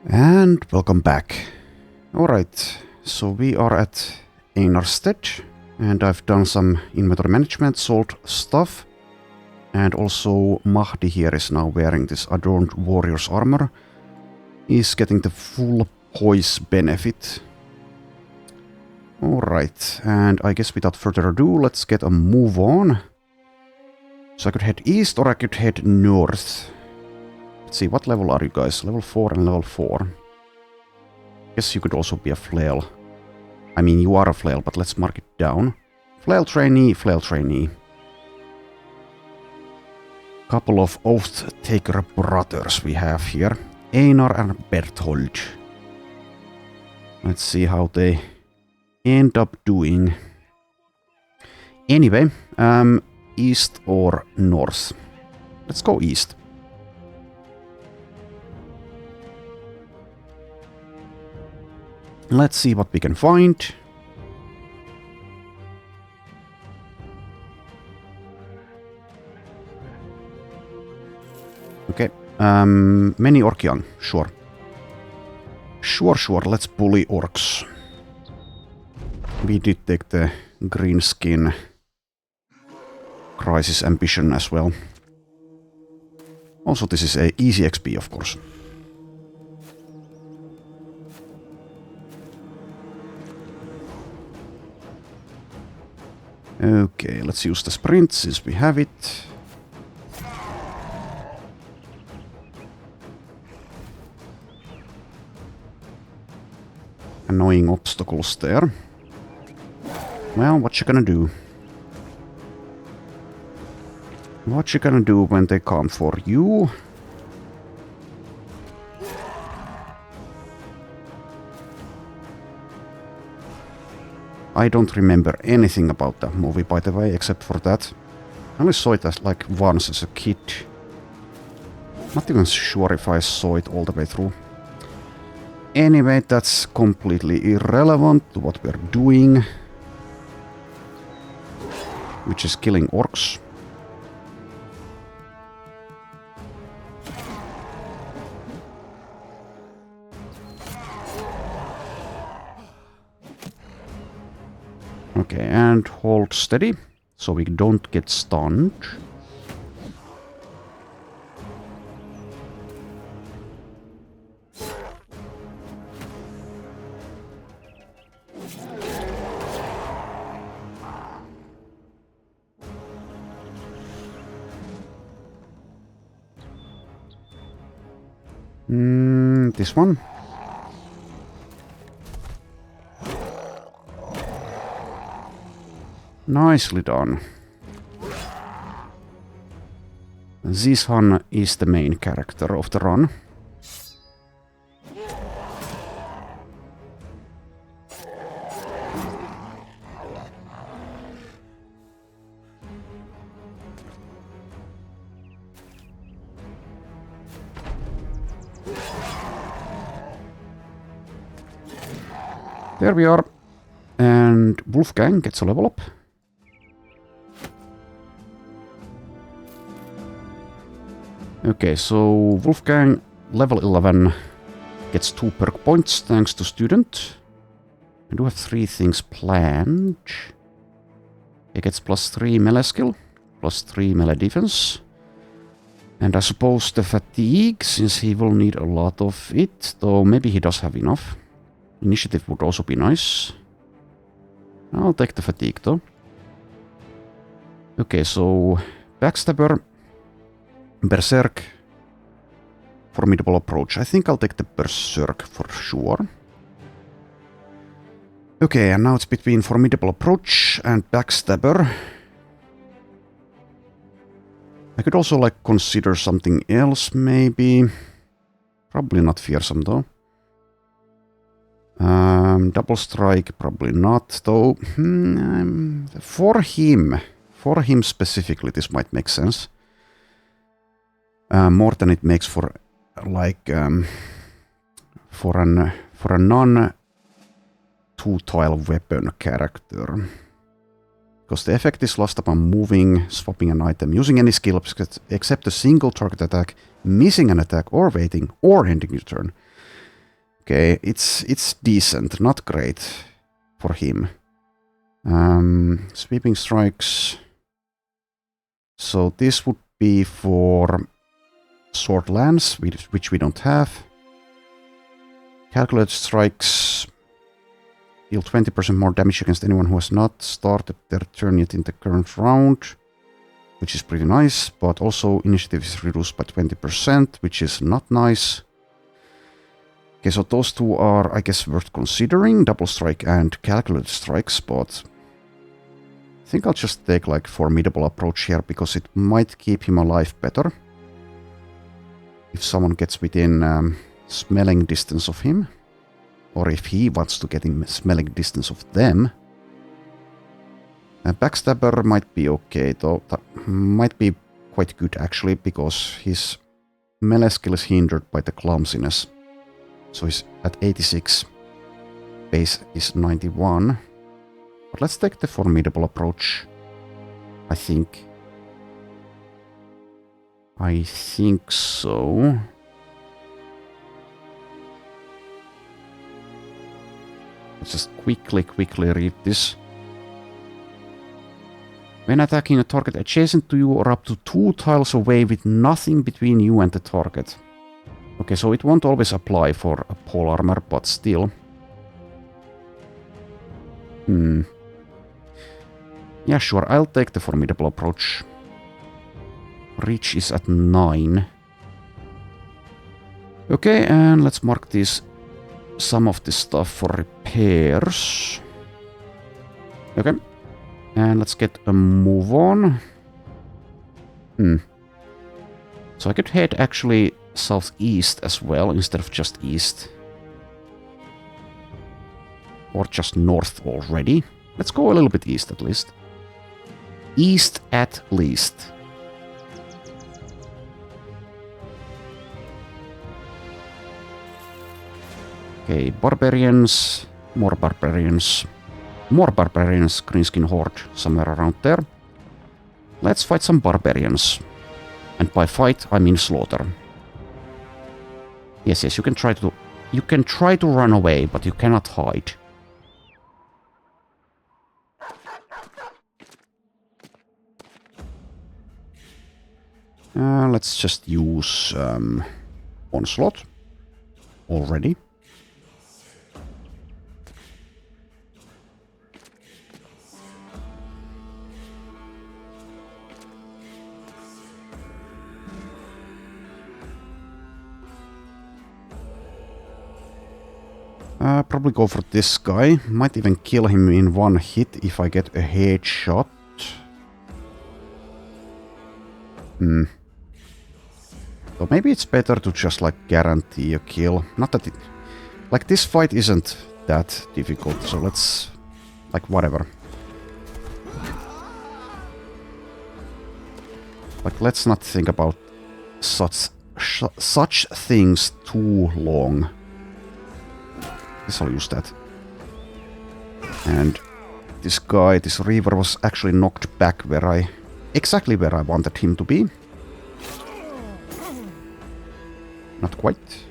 And welcome back. Alright, so we are at Einarstead, and I've done some inventory management, sold stuff, and also Mahdi here is now wearing this adorned warrior's armor. He's getting the full poise benefit. Alright, and I guess without further ado, let's get a move on. So I could head east or I could head north. Let's see, what level are you guys? Level 4 and level 4. Guess you could also be a flail. I mean, you are a flail, but let's mark it down. Flail trainee, flail trainee. Couple of oath-taker brothers we have here. Einar and Berthold. Let's see how they end up doing. Anyway, east or north? Let's go east. Let's see what we can find. Okay, many orc young, sure. Sure, let's bully orcs. We did take the green skin crisis ambition as well. Also, this is a easy XP, of course. Okay, let's use the sprint since we have it. Annoying obstacles there. Well, what you gonna do? What you gonna do when they come for you? I don't remember anything about that movie, by the way, except for that. I only saw it as like once as a kid. Not even sure if I saw it all the way through. Anyway, that's completely irrelevant to what we're doing. Which is killing orcs. Okay, and hold steady, so we don't get stunned. This one. Nicely done. Zishan is the main character of the run. There we are. And Wolfgang gets a level up. Okay, so Wolfgang, level 11, gets 2 perk points thanks to student. I do have 3 things planned. He gets +3 melee skill, +3 melee defense. And I suppose the fatigue, since he will need a lot of it, though maybe he does have enough. Initiative would also be nice. I'll take the fatigue though. Okay, so Backstabber, Berserk, Formidable Approach. I think I'll take the Berserk for sure. Okay, and now it's between Formidable Approach and Backstabber. I could also like consider something else maybe. Probably not Fearsome though. Double Strike, probably not though. For him specifically, this might make sense. More than it makes for like for a non-two-tile weapon character. Because the effect is lost upon moving, swapping an item, using any skill except a single target attack, missing an attack, or waiting, or ending your turn. okay. It's decent, not great for him. Sweeping strikes. So this would be for sword lands, which we don't have. Calculated strikes deal 20% more damage against anyone who has not started their turn yet in the current round, which is pretty nice, but also initiative is reduced by 20%, which is not nice. Okay, so those two are, I guess, worth considering, double strike and calculated strikes, but I think I'll just take like formidable approach here, because it might keep him alive better if someone gets within smelling distance of him, or if he wants to get in smelling distance of them. Backstabber might be okay, though. That might be quite good, actually, because his melee skill is hindered by the clumsiness. So he's at 86. Base is 91. But let's take the formidable approach, I think. I think so. Let's just quickly read this. When attacking a target adjacent to you or up to 2 tiles away with nothing between you and the target. Okay, so it won't always apply for a pole armor, but still. Yeah, sure, I'll take the formidable approach. Reach is at 9. Okay, and let's mark this. Some of this stuff for repairs. Okay. And let's get a move on. So I could head actually southeast as well, instead of just east. Or just north already. Let's go a little bit east at least. East at least. Okay, barbarians. More barbarians. More barbarians, Greenskin Horde, somewhere around there. Let's fight some barbarians. And by fight, I mean slaughter. Yes, you can try to run away, but you cannot hide. Let's just use Onslaught already. Probably go for this guy. Might even kill him in one hit if I get a headshot. So maybe it's better to just like guarantee a kill. Not that it... Like this fight isn't that difficult, so let's... Like whatever. Like let's not think about such things too long. I'll use that. And this guy, this Reaver, was actually knocked back exactly where I wanted him to be. Not quite.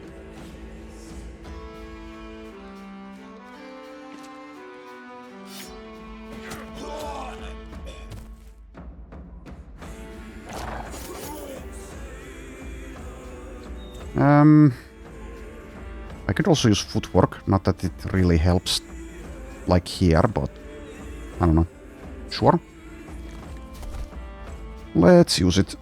I could also use footwork, not that it really helps like here, but I don't know. Sure. Let's use it.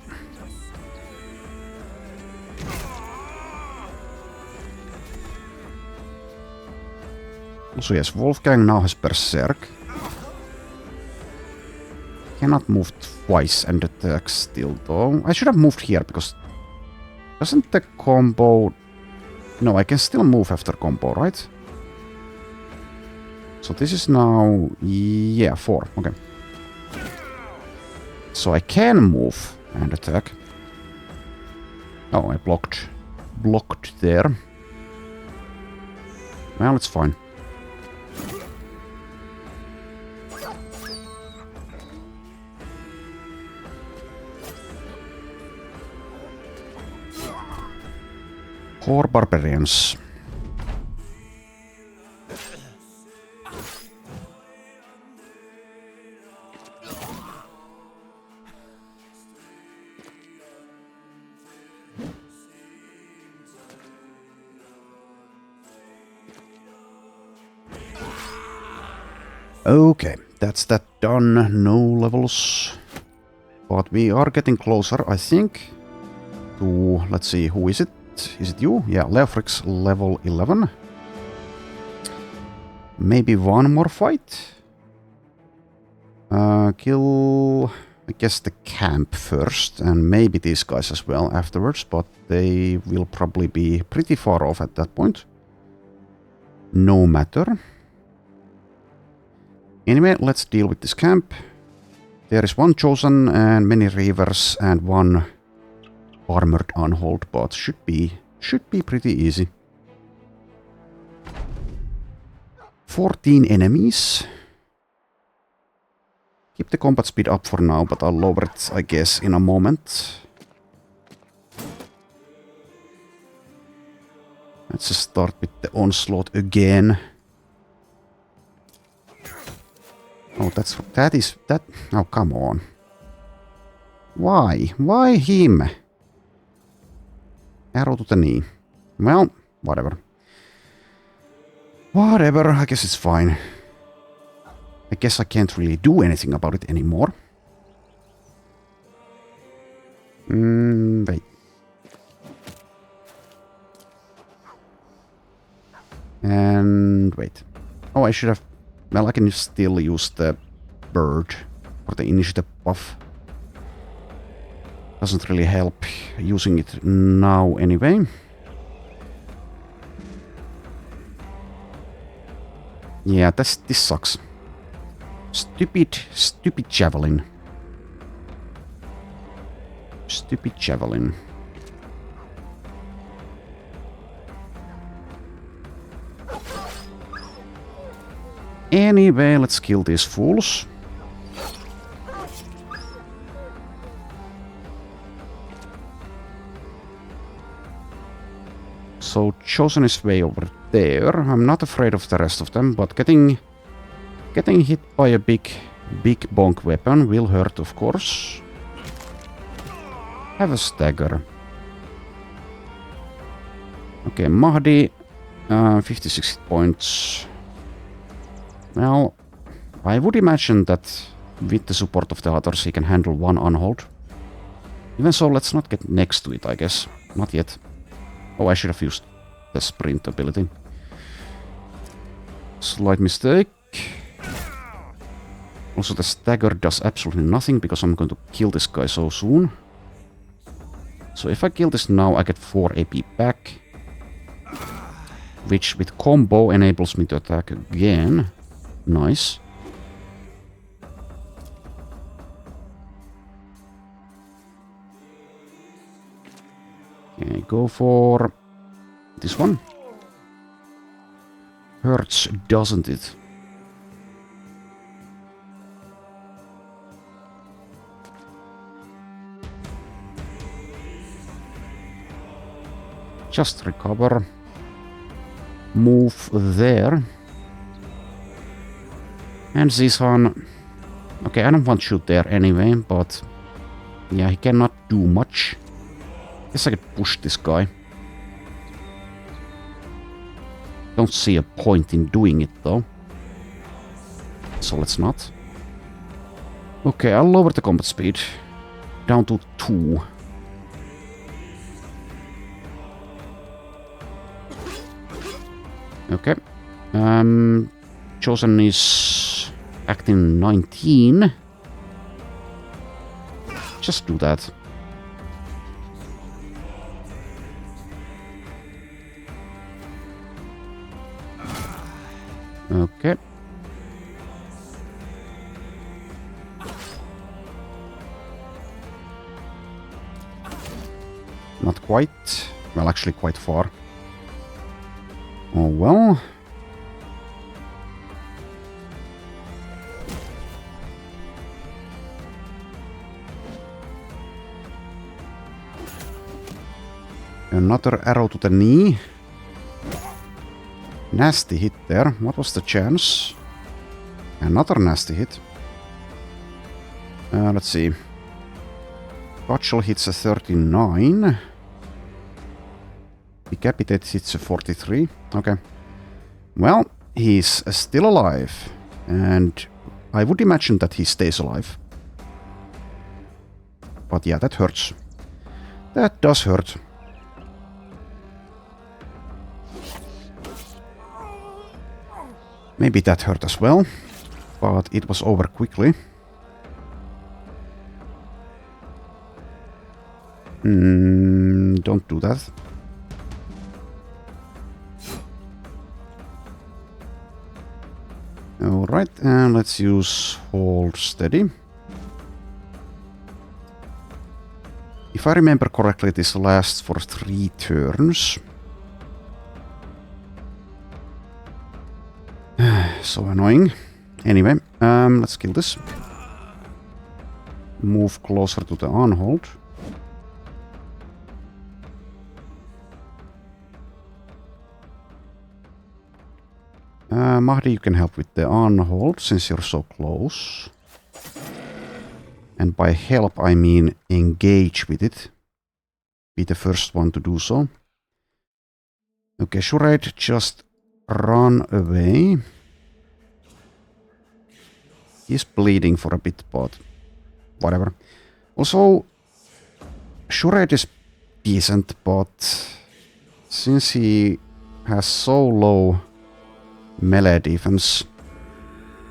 So yes, Wolfgang now has Berserk. Cannot move twice and attack still though. I should have moved here because doesn't the combo... No, I can still move after combo, right? So this is now... Yeah, 4. Okay. So I can move and attack. Oh, I blocked there. Well, it's fine. Or barbarians. Okay, that's that done. No levels. But we are getting closer, I think, to... Let's see, who is it? Is it you? Yeah, Leofric's level 11. Maybe one more fight? Kill... I guess the camp first, and maybe these guys as well afterwards, but they will probably be pretty far off at that point. No matter. Anyway, let's deal with this camp. There is one chosen and many reavers and one armored unhold, but should be pretty easy. 14 enemies. Keep the combat speed up for now, but I'll lower it, I guess, in a moment. Let's just start with the onslaught again. Oh, that. Oh, come on. Why? Why him? Arrow to the knee. Well, whatever. Whatever, I guess it's fine. I guess I can't really do anything about it anymore. Wait. And wait. Oh, I should have... Well, I can still use the bird or the initiative buff. Doesn't really help using it now anyway. Yeah, this sucks. Stupid javelin. Stupid javelin. Anyway, let's kill these fools. So Chosen is way over there. I'm not afraid of the rest of them, but getting hit by a big bonk weapon will hurt, of course. Have a stagger. Okay, Mahdi, 56 hit points. Well, I would imagine that with the support of the others he can handle one unhold. Even so, let's not get next to it, I guess. Not yet. Oh, I should have used the sprint ability. Slight mistake. Also, the stagger does absolutely nothing because I'm going to kill this guy so soon. So if I kill this now, I get 4 AP back. Which with combo enables me to attack again. Nice. Okay, go for this one. Hurts, doesn't it? Just recover. Move there. And Zishan. Okay, I don't want to shoot there anyway, but yeah, he cannot do much. Guess I could push this guy. Don't see a point in doing it though. So let's not. Okay, I'll lower the combat speed down to 2. Okay. Chosen is acting 19. Just do that. Okay. Not quite. Well, actually quite far. Oh well. Another arrow to the knee. Nasty hit there. What was the chance? Another nasty hit. Let's see. Gotchel hits a 39. Decapitate hits a 43. Okay. Well, he's still alive. And I would imagine that he stays alive. But yeah, that hurts. That does hurt. Maybe that hurt as well, but it was over quickly. Don't do that. Alright, and let's use hold steady. If I remember correctly, this lasts for 3 turns. So annoying. Anyway, let's kill this. Move closer to the unhold. Mahdi, you can help with the unhold since you're so close. And by help, I mean engage with it. Be the first one to do so. Okay, Shurade, just run away. He's bleeding for a bit, but whatever. Also, Shurade is decent, but since he has so low melee defense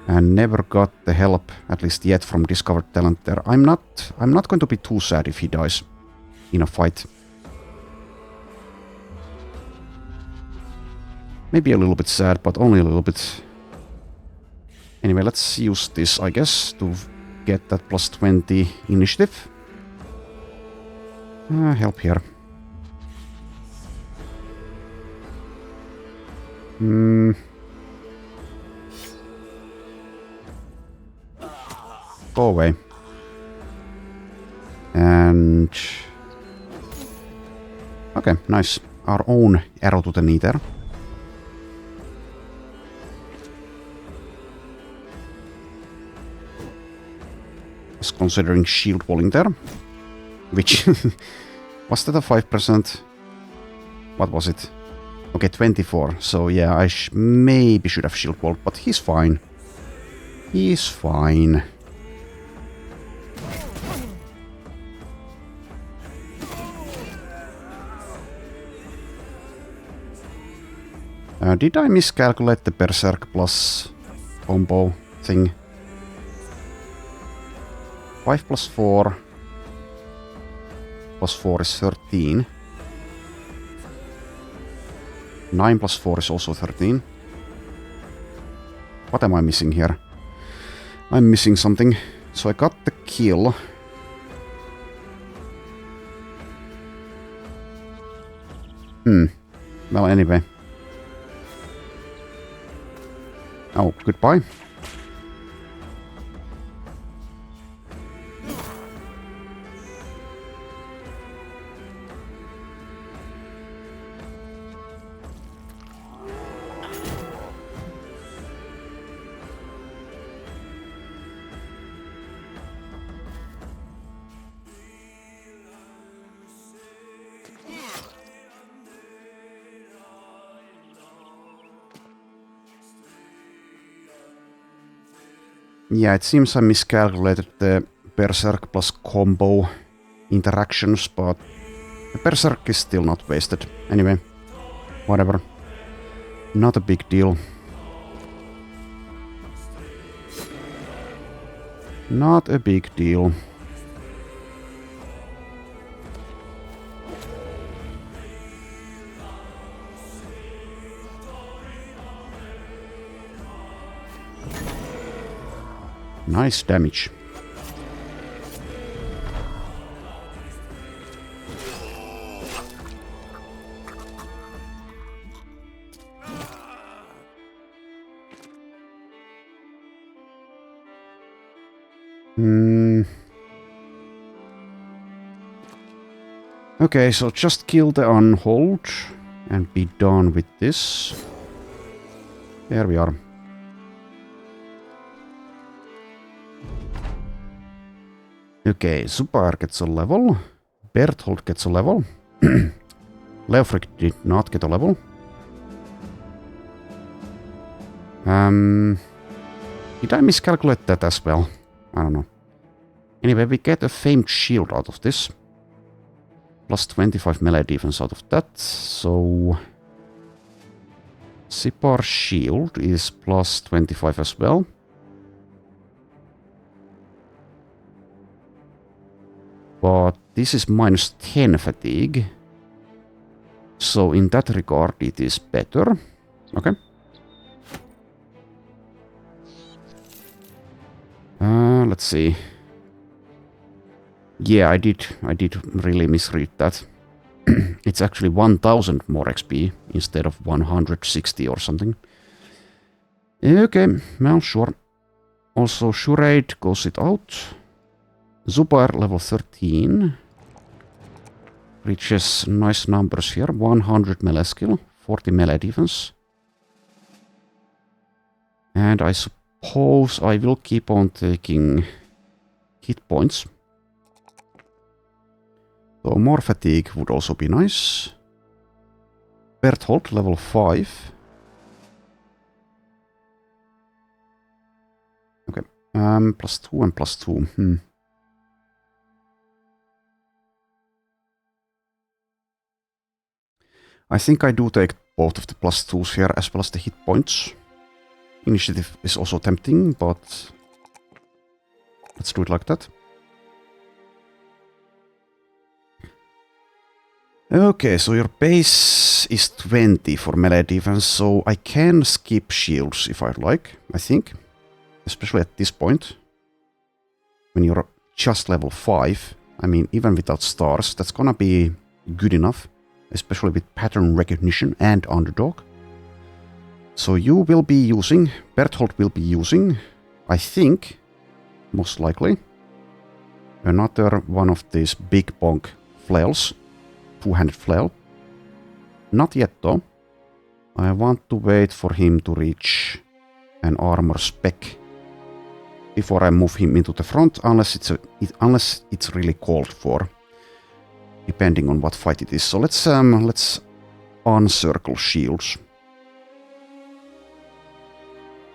and never got the help, at least yet, from discovered talent there, I'm not going to be too sad if he dies in a fight. Maybe a little bit sad, but only a little bit. Anyway, let's use this, I guess, to get that plus 20 initiative. Help here. Go away. And... okay, nice. Our own arrow to the knee there. Was considering shield walling there. Which... was that a 5%? What was it? Okay, 24. So yeah, I maybe should have shield walled, but he's fine. He's fine. Did I miscalculate the Berserk plus combo thing? 5 plus 4 plus 4 is 13. 9 plus 4 is also 13. What am I missing here? I'm missing something. So I got the kill. Well, anyway. Oh, goodbye. Yeah, it seems I miscalculated the Berserk plus combo interactions, but the Berserk is still not wasted. Anyway, whatever. Not a big deal. Not a big deal. Nice damage. Okay, so just kill the unhold and be done with this. There we are. Okay, Zubar gets a level. Berthold gets a level. Leofric did not get a level. Did I miscalculate that as well? I don't know. Anyway, we get a famed shield out of this. Plus 25 melee defense out of that, so... Sipar shield is plus 25 as well. But this is minus 10 fatigue. So in that regard it is better. Okay. Let's see. Yeah, I did really misread that. It's actually 1000 more XP instead of 160 or something. Okay, well, sure. Also, Shurade goes it out. Zubair level 13. Reaches nice numbers here. 100 melee skill, 40 melee defense. And I suppose I will keep on taking hit points. So more fatigue would also be nice. Berthold level 5. Okay, plus 2 and plus 2. I think I do take both of the plus 2s here as well as the hit points. Initiative is also tempting, but let's do it like that. Okay, so your base is 20 for melee defense, so I can skip shields if I like, I think. Especially at this point. When you're just level 5, I mean, even without stars, that's gonna be good enough. Especially with pattern recognition and underdog. So you will be using, Berthold will be using, I think, most likely, another one of these big bonk flails. Two-handed flail. Not yet though. I want to wait for him to reach an armor spec before I move him into the front, unless it's really called for, depending on what fight it is. So let's uncircle shields.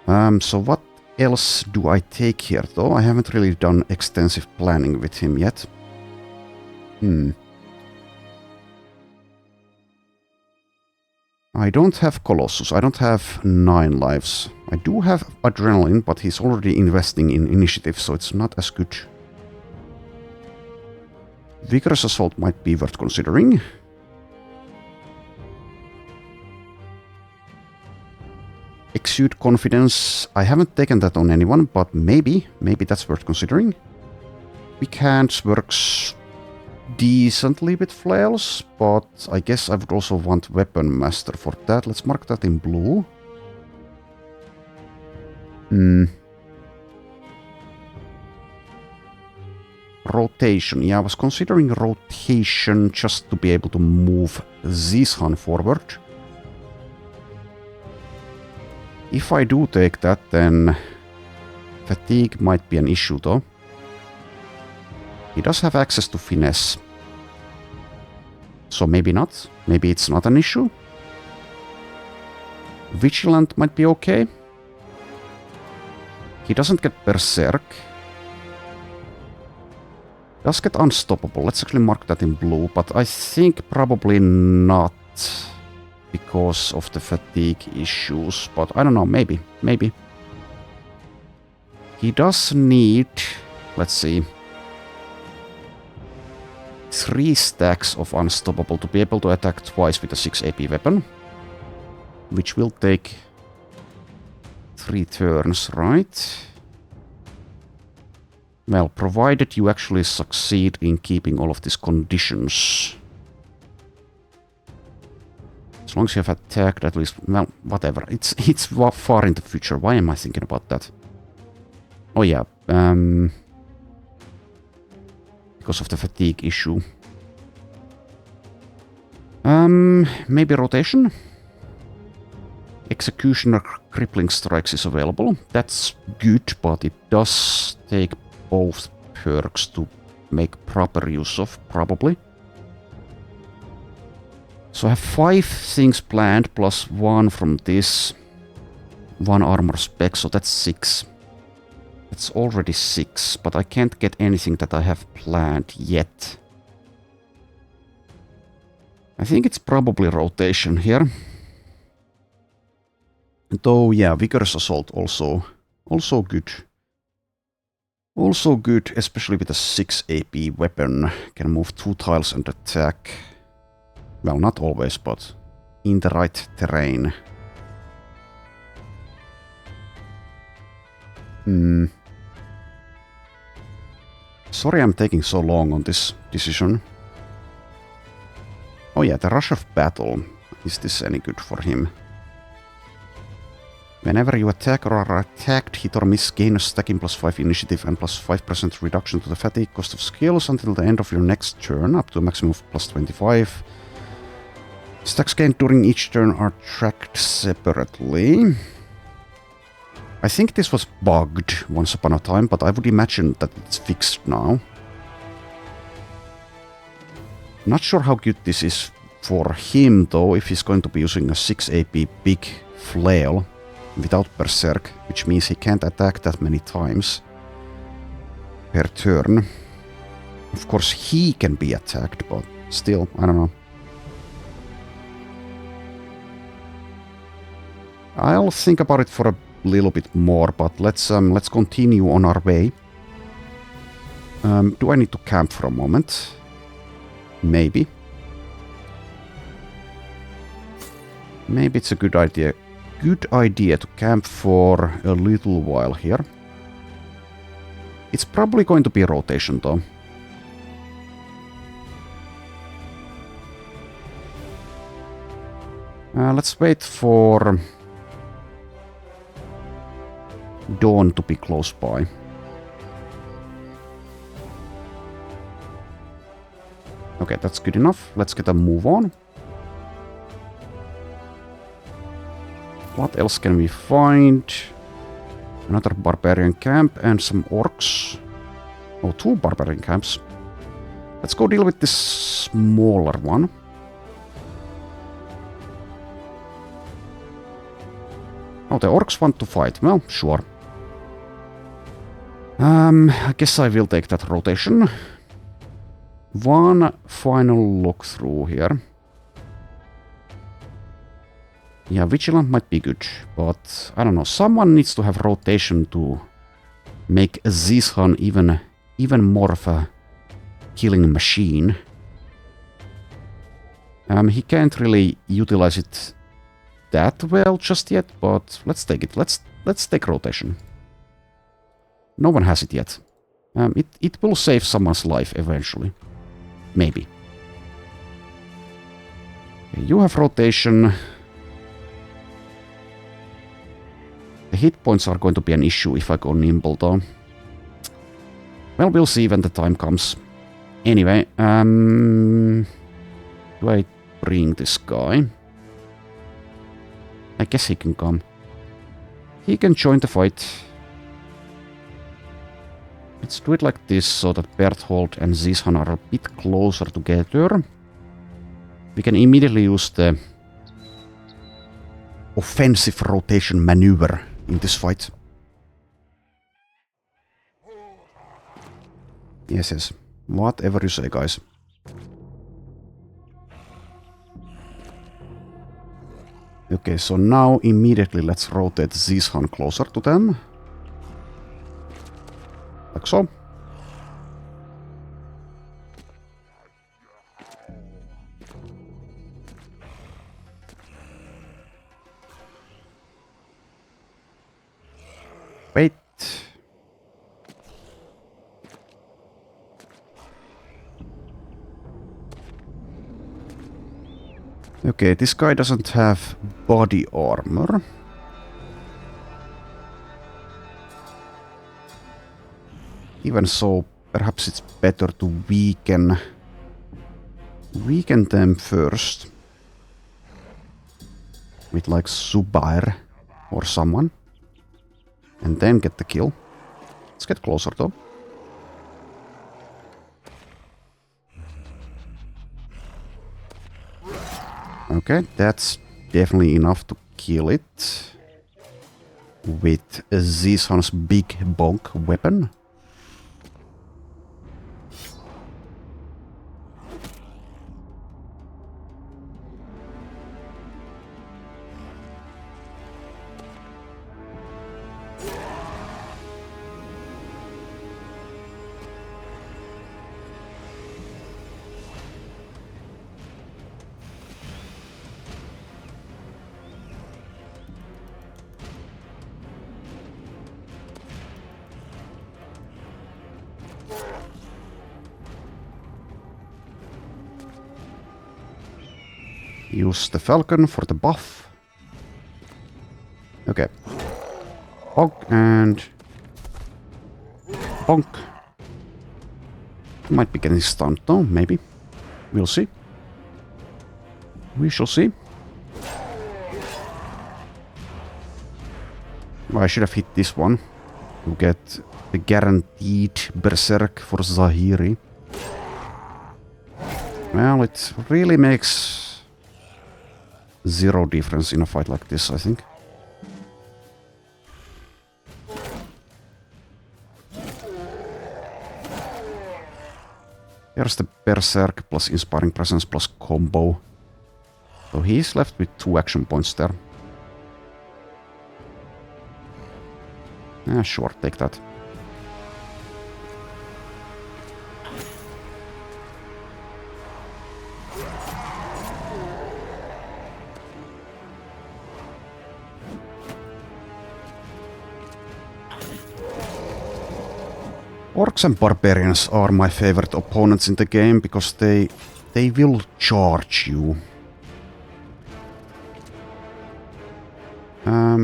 So what else do I take here though? I haven't really done extensive planning with him yet. I don't have Colossus, I don't have 9 lives. I do have Adrenaline, but he's already investing in initiative, so it's not as good. Vigorous Assault might be worth considering. Exude Confidence, I haven't taken that on anyone, but maybe that's worth considering. Weak Hands works decently with flails, but I guess I would also want Weapon Master for that. Let's mark that in blue. Rotation. Yeah, I was considering rotation just to be able to move Zishan forward. If I do take that, then fatigue might be an issue though. He does have access to finesse. So maybe not. Maybe it's not an issue. Vigilant might be okay. He doesn't get Berserk. Does get Unstoppable. Let's actually mark that in blue, but I think probably not because of the fatigue issues. But I don't know, maybe. He does need, let's see, 3 stacks of Unstoppable to be able to attack twice with a 6 AP weapon. Which will take 3 turns, right? Well, provided you actually succeed in keeping all of these conditions. As long as you have attacked at least, well, whatever. It's far in the future. Why am I thinking about that? Oh yeah, because of the fatigue issue. Maybe rotation? Executioner Crippling Strikes is available. That's good, but it does take both perks to make proper use of, probably. So I have 5 things planned, plus 1 from this. 1 armor spec, so that's 6. It's already 6, but I can't get anything that I have planned yet. I think it's probably rotation here. Though, yeah, Vigorous Assault also good. Also good, especially with a 6 AP weapon. Can move 2 tiles and attack. Well, not always, but in the right terrain. Sorry I'm taking so long on this decision. Oh yeah, the Rush of Battle. Is this any good for him? Whenever you attack or are attacked, hit or miss, gain a stacking +5 initiative and +5% reduction to the fatigue cost of skills until the end of your next turn, up to a maximum of +25. Stacks gained during each turn are tracked separately. I think this was bugged once upon a time, but I would imagine that it's fixed now. Not sure how good this is for him, though, if he's going to be using a 6 AP big flail without Berserk, which means he can't attack that many times per turn. Of course, he can be attacked, but still, I don't know. I'll think about it for a little bit more, but let's continue on our way. Do I need to camp for a moment? Maybe. Maybe it's a good idea to camp for a little while here. It's probably going to be a rotation though. Let's wait for dawn to be close by. Okay, that's good enough. Let's get a move on. What else can we find? Another barbarian camp and some orcs. Oh, 2 barbarian camps. Let's go deal with this smaller one. Oh, the orcs want to fight. Well, sure. I guess I will take that rotation. One final look through here. Yeah, Vigilant might be good, but I don't know. Someone needs to have rotation to make Zishan even more of a killing machine. He can't really utilize it that well just yet, but let's take it. Let's take rotation. No one has it yet. It will save someone's life eventually. Maybe. Okay, you have rotation. The hit points are going to be an issue if I go nimble though. Well, we'll see when the time comes. Anyway, do I bring this guy? I guess he can come. He can join the fight. Let's do it like this so that Berthold and Zishan are a bit closer together. We can immediately use the offensive rotation maneuver in this fight. Yes. Whatever you say, guys. Okay, so now immediately let's rotate Zishan closer to them. Like so. Wait. Okay, this guy doesn't have body armor. Even so, perhaps it's better to weaken them first. With like Zubair or someone. And then get the kill. Let's get closer though. Okay, that's definitely enough to kill it. with Zison's big bonk weapon. Use the falcon for the buff. Okay. Bonk and... bonk. Might be getting stunned though, maybe. We'll see. We shall see. Well, I should have hit this one to get the guaranteed berserk for Zahiri. Well, it really makes zero difference in a fight like this, I think. Here's the berserk plus inspiring presence plus combo. So he's left with 2 action points there. Sure, take that. Orcs and barbarians are my favorite opponents in the game because they will charge you.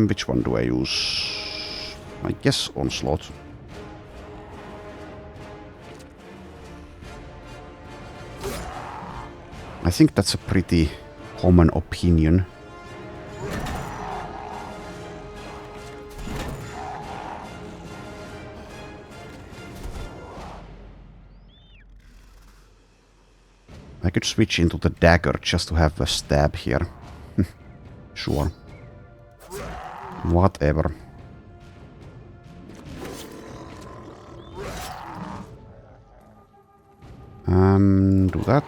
Which one do I use? I guess Onslaught. I think that's a pretty common opinion. I could switch into the dagger just to have a stab here. Sure. Whatever. Do that.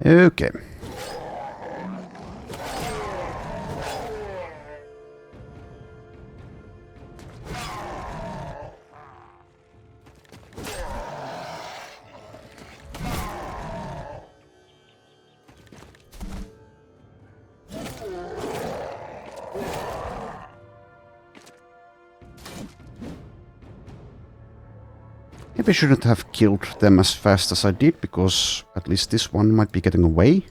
Okay. Maybe I shouldn't have killed them as fast as I did, because at least this one might be getting away.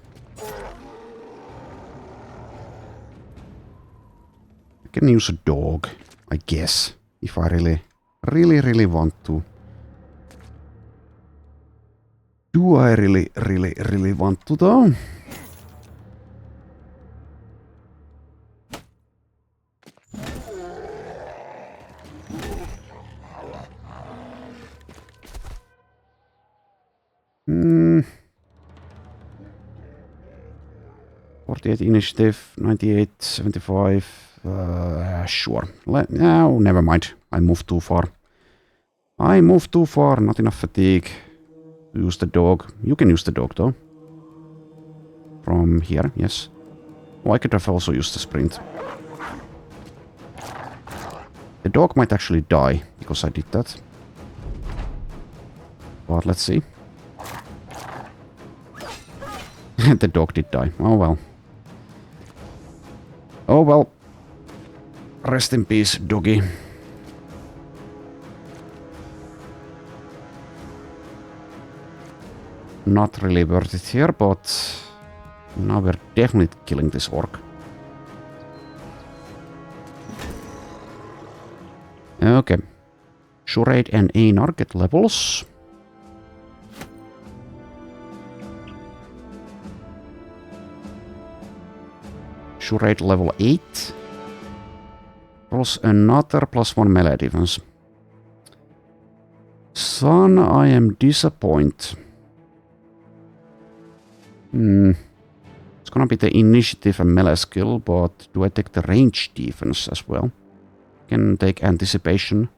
I can use a dog, I guess, if I really want to. Do I really want to though? Hmm. 48 initiative, 98, 75. Sure. No, never mind. I moved too far. Not enough fatigue. Use the dog. You can use the dog though. From here, yes. Oh, I could have also used the sprint. The dog might actually die because I did that. But let's see. The dog did die. Oh well. Oh well. Rest in peace, doggy. Not really worth it here, but now we're definitely killing this orc. Okay. Shurade and Einar get levels. Charade level 8. Rolls another +1 melee defense. Son, I am disappointed. It's gonna be the initiative and melee skill, but do I take the range defense as well? Can take anticipation.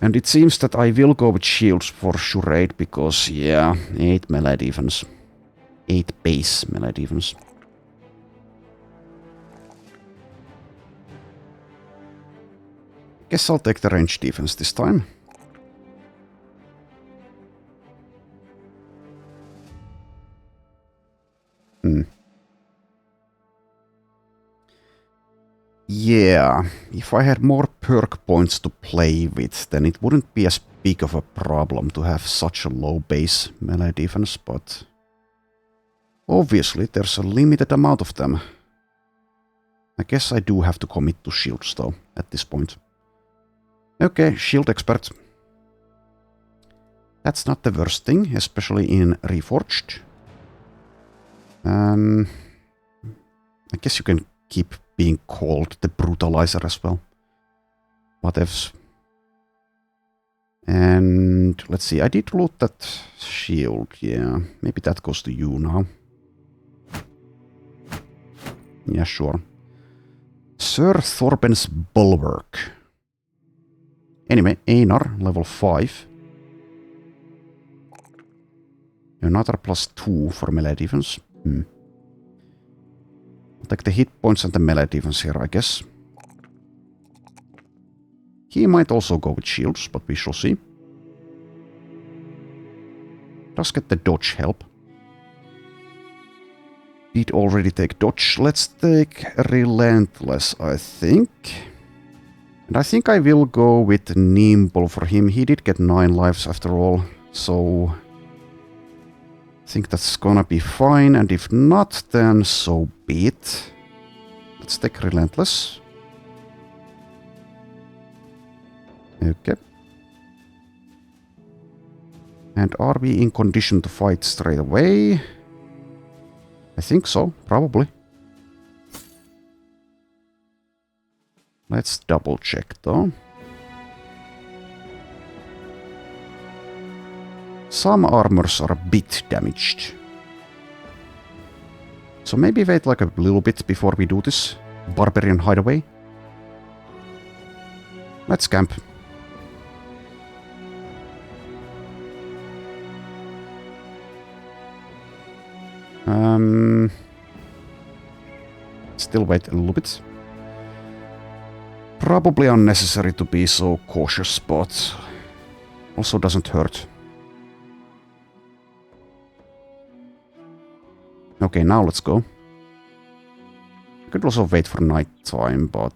And it seems that I will go with shields for Charade because, yeah, 8 melee defense. 8 base melee defense. Guess I'll take the range defense this time. Yeah, if I had more perk points to play with, then it wouldn't be as big of a problem to have such a low base melee defense, but obviously there's a limited amount of them. I guess I do have to commit to shields though, at this point. Okay, shield expert. That's not the worst thing, especially in Reforged. I guess you can keep being called the brutalizer as well. What ifs? And let's see, I did loot that shield, yeah. Maybe that goes to you now. Yeah, sure. Sir Thorben's Bulwark. Anyway, Einar, level 5. Another +2 for melee defense. I'll take the hit points and the melee defense here, I guess. He might also go with shields, but we shall see. Does get the dodge help. Did already take dodge. Let's take relentless, I think. And I think I will go with nimble for him. He did get 9 lives after all, so I think that's gonna be fine, and if not, then so be it. Let's take relentless. Okay. And are we in condition to fight straight away? I think so, probably. Let's double check though. Some armors are a bit damaged. So maybe wait like a little bit before we do this. Barbarian hideaway. Let's camp. Still wait a little bit. Probably unnecessary to be so cautious, but also doesn't hurt. Okay, now let's go. I could also wait for night time, but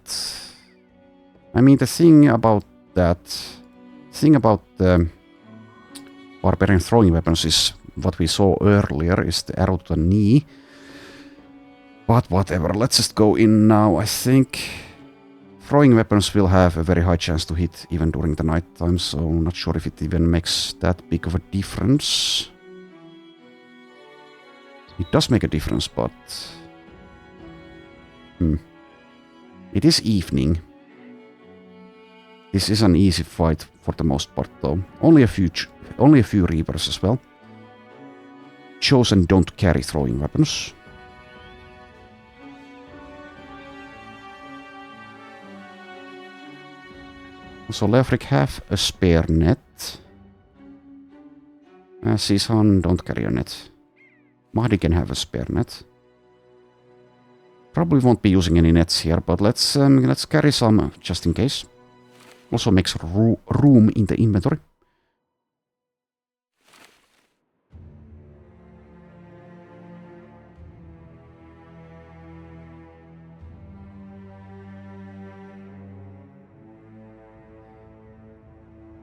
I mean the thing about the barbarian throwing weapons is what we saw earlier is the arrow to the knee. But whatever, let's just go in now. I think throwing weapons will have a very high chance to hit even during the night time, so I'm not sure if it even makes that big of a difference. It does make a difference, but it is evening. This is an easy fight for the most part, though. Only a few reapers as well. Chosen don't carry throwing weapons. So Leofric have a spare net. Sisan don't carry a net. Mahdi can have a spare net. Probably won't be using any nets here, but let's carry some just in case. Also makes room in the inventory.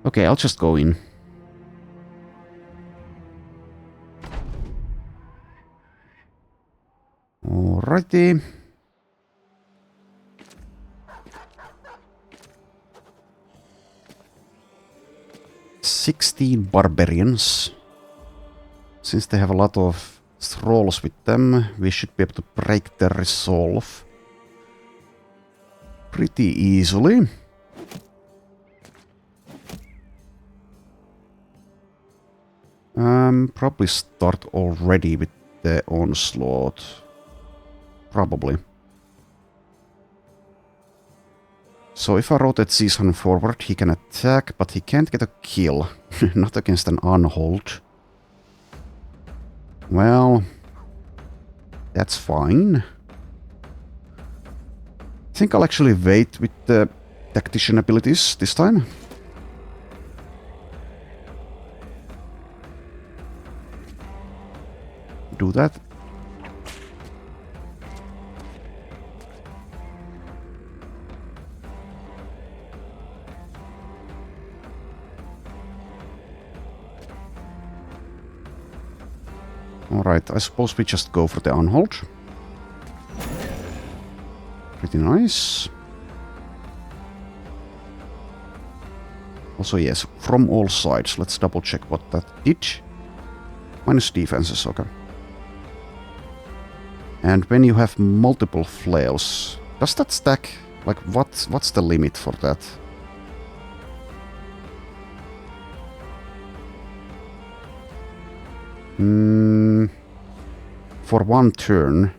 Okay, I'll just go in. Alrighty. "16 barbarians." Since they have a lot of thralls with them. We should be able to break their resolve pretty easily. Probably start already with the onslaught. Probably. So if I rotate Season forward, he can attack, but he can't get a kill. Not against an unhold. Well, that's fine. I think I'll actually wait with the tactician abilities this time. Do that. Alright, I suppose we just go for the unhold. Pretty nice. Also, yes, from all sides. Let's double check what that did. Minus defenses, okay. And when you have multiple flails, does that stack? Like, what's the limit for that? For one turn.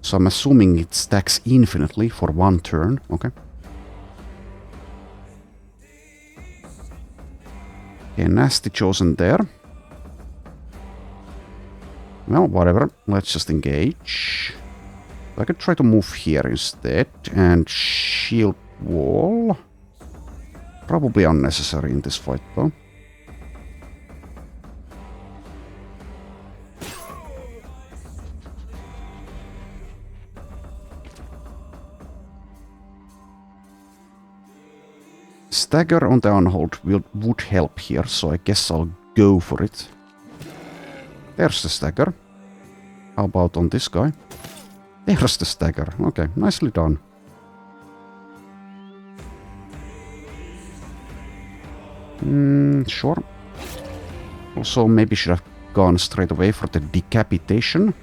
So I'm assuming it stacks infinitely for one turn. Okay. Okay, nasty chosen there. Well, whatever. Let's just engage. I could try to move here instead. And shield wall. Probably unnecessary in this fight, though. Stagger on the unhold would help here, so I guess I'll go for it. There's the stagger. How about on this guy? There's the stagger. Okay, nicely done. Sure. Also, maybe should have gone straight away for the decapitation.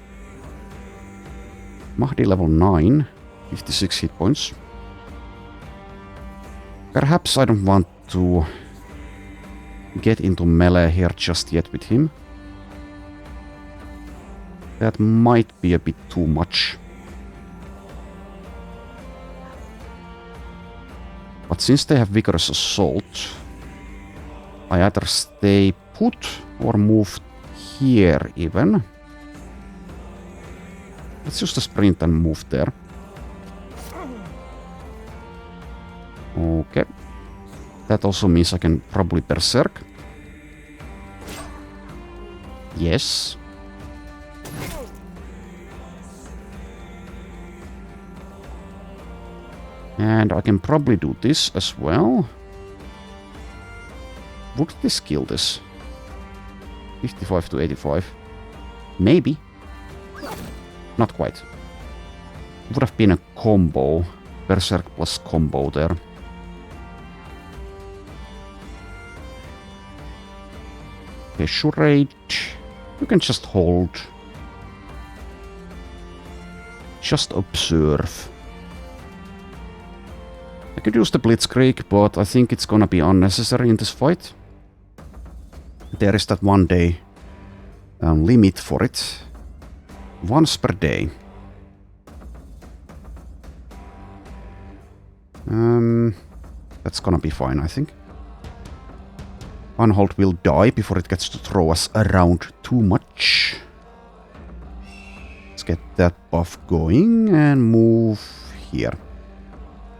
Mahdi level 9, 56 hit points. Perhaps I don't want to get into melee here just yet with him. That might be a bit too much. But since they have Vigorous Assault, I either stay put or move here even. Let's use the sprint and move there. Okay. That also means I can probably berserk. Yes. And I can probably do this as well. Would this kill this? 55 to 85. Maybe. Not quite. Would have been a combo. Berserk plus combo there. Okay, Charade. You can just hold. Just observe. I could use the Blitzkrieg, but I think it's gonna be unnecessary in this fight. There is that 1 day limit for it. Once per day. That's gonna be fine, I think. Unhold will die before it gets to throw us around too much. Let's get that buff going and move here.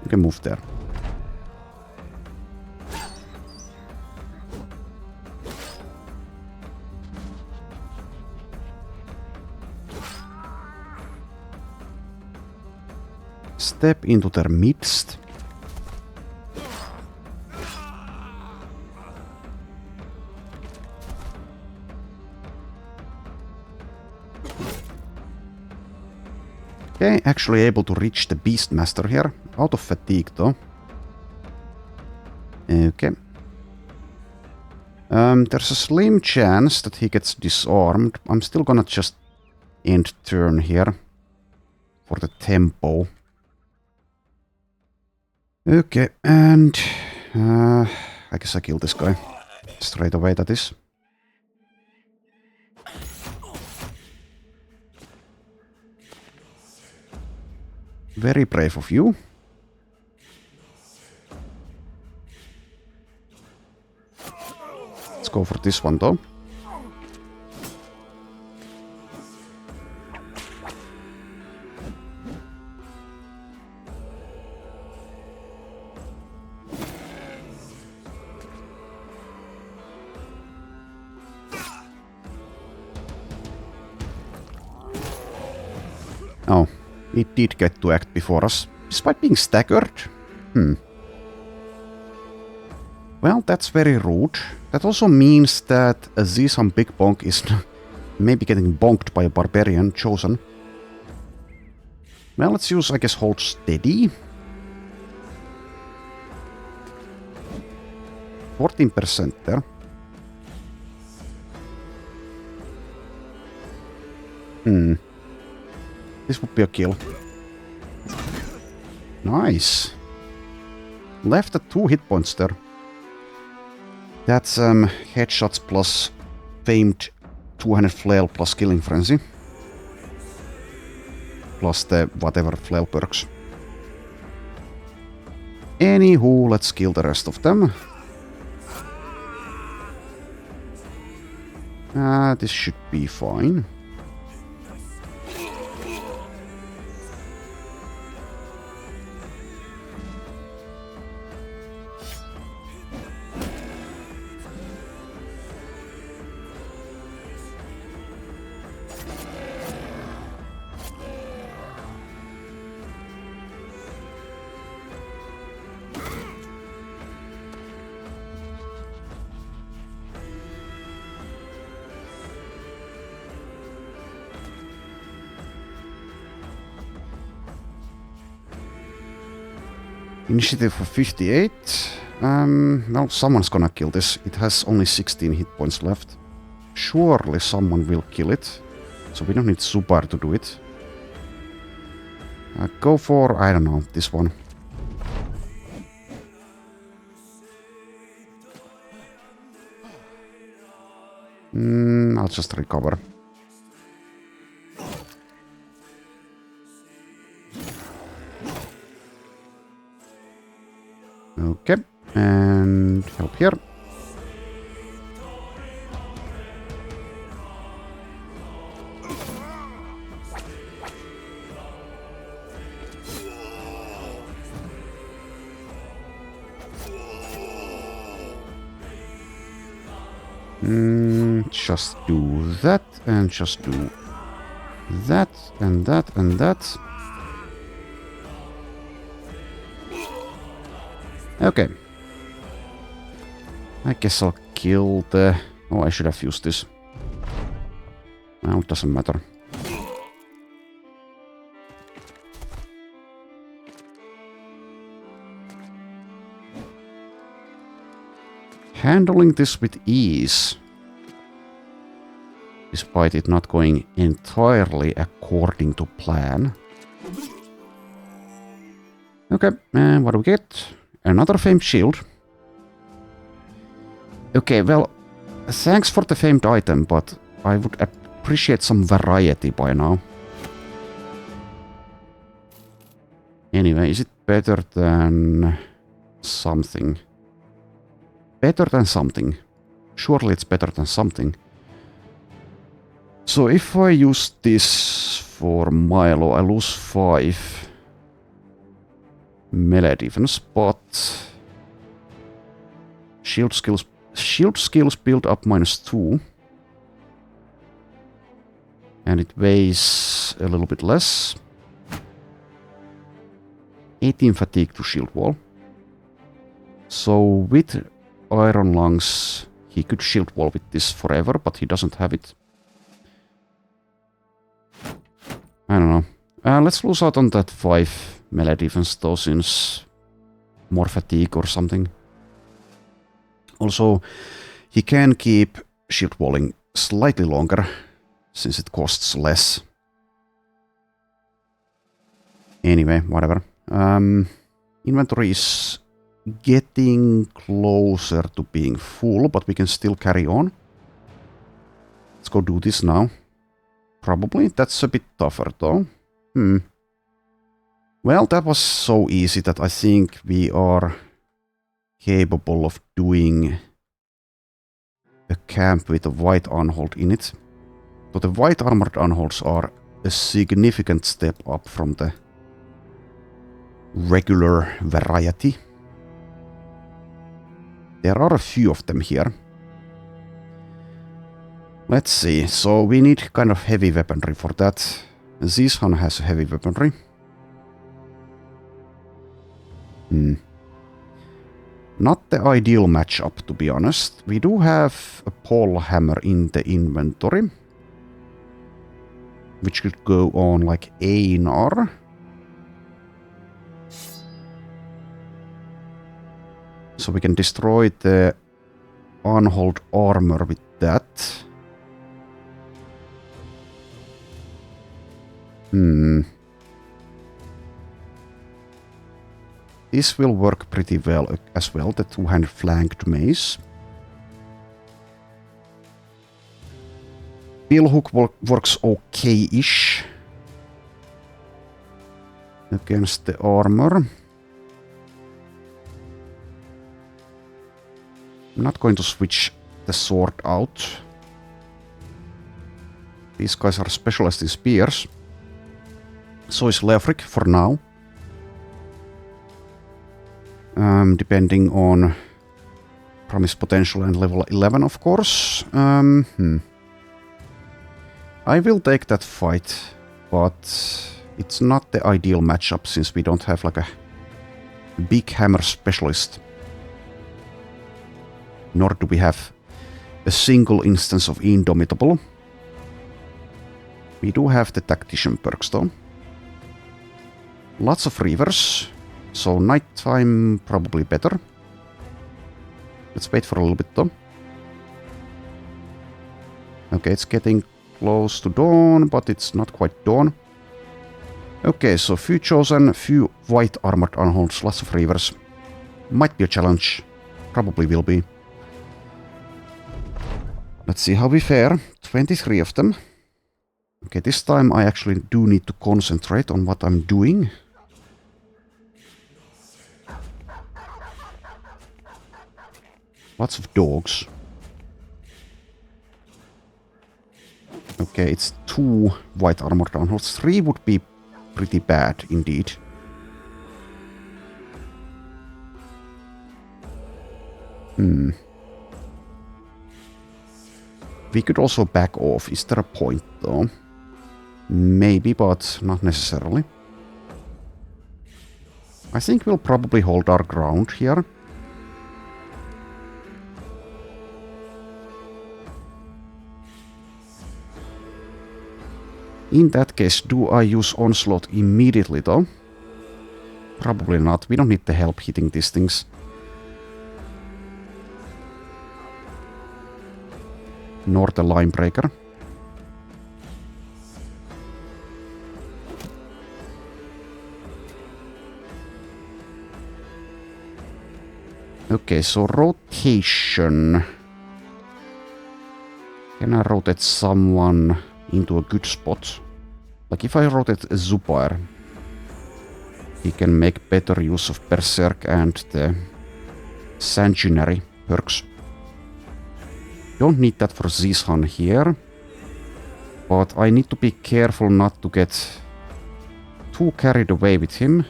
You can move there. Step into their midst. Okay, actually able to reach the Beastmaster here. Out of fatigue though. Okay. There's a slim chance that he gets disarmed. I'm still gonna just end turn here for the tempo. Okay, and I guess I kill this guy straight away, that is. Very brave of you. Let's go for this one though. Oh, it did get to act before us, despite being staggered. Well, that's very rude. That also means that Azizam Big Bonk is maybe getting bonked by a barbarian chosen. Well, let's use, I guess, hold steady. 14% there. This would be a kill. Nice. Left at 2 hit points there. That's headshots plus famed 200 flail plus killing frenzy. Plus the whatever flail perks. Anywho, let's kill the rest of them. This should be fine. Initiative for 58. Well, someone's gonna kill this. It has only 16 hit points left. Surely someone will kill it. So we don't need Super to do it. Go for, I don't know, this one. I'll just recover. Okay, and help here. Just do that, and just do that, and that, and that. Okay. I guess I'll kill the... Oh, I should have used this. Well, it doesn't matter. Handling this with ease. Despite it not going entirely according to plan. Okay, and what do we get? Another famed shield. Okay, well, thanks for the famed item, but I would appreciate some variety by now. Anyway, is it better than something? Better than something. Surely it's better than something. So if I use this for Milo, I lose 5 melee defense, but shield skills build up -2, and it weighs a little bit less. 18 fatigue to shield wall. So with Iron Lungs, he could shield wall with this forever, but he doesn't have it. I don't know. Let's lose out on that 5 melee defense though, since more fatigue or something. Also, He can keep shield walling slightly longer, since it costs less. Anyway, whatever. Inventory is getting closer to being full, but we can still carry on. Let's go do this now. Probably that's a bit tougher though. Well, that was so easy that I think we are capable of doing a camp with a white unhold in it. So the white armored unholds are a significant step up from the regular variety. There are a few of them here. Let's see, so we need kind of heavy weaponry for that. Zishan has heavy weaponry. Not the ideal matchup, to be honest. We do have a pole hammer in the inventory, which could go on like Einar. So we can destroy the unhold armor with that. This will work pretty well as well, the two-handed flanked mace. Billhook works okay-ish against the armor. I'm not going to switch the sword out. These guys are specialists in spears. So is Leofric for now. Depending on promise potential and level 11, of course. I will take that fight, but it's not the ideal matchup since we don't have like a big hammer specialist. Nor do we have a single instance of Indomitable. We do have the Tactician perks though. Lots of Reavers. So nighttime probably better. Let's wait for a little bit though. Okay, it's getting close to dawn, but it's not quite dawn. Okay, so few chosen, few white armored unholds, lots of Reavers. Might be a challenge. Probably will be. Let's see how we fare. 23 of them. Okay, this time I actually do need to concentrate on what I'm doing. Lots of dogs. Okay, it's 2 white armored unholds. 3 would be pretty bad indeed. We could also back off. Is there a point though? Maybe, but not necessarily. I think we'll probably hold our ground here. In that case, do I use Onslaught immediately though? Probably not. We don't need the help hitting these things. Nor the Line Breaker. Okay, so rotation. Can I rotate someone into a good spot? Like if I rotate Zubair, he can make better use of Berserk and the Sanguinary perks. Don't need that for Zishan here, but I need to be careful not to get too carried away with him,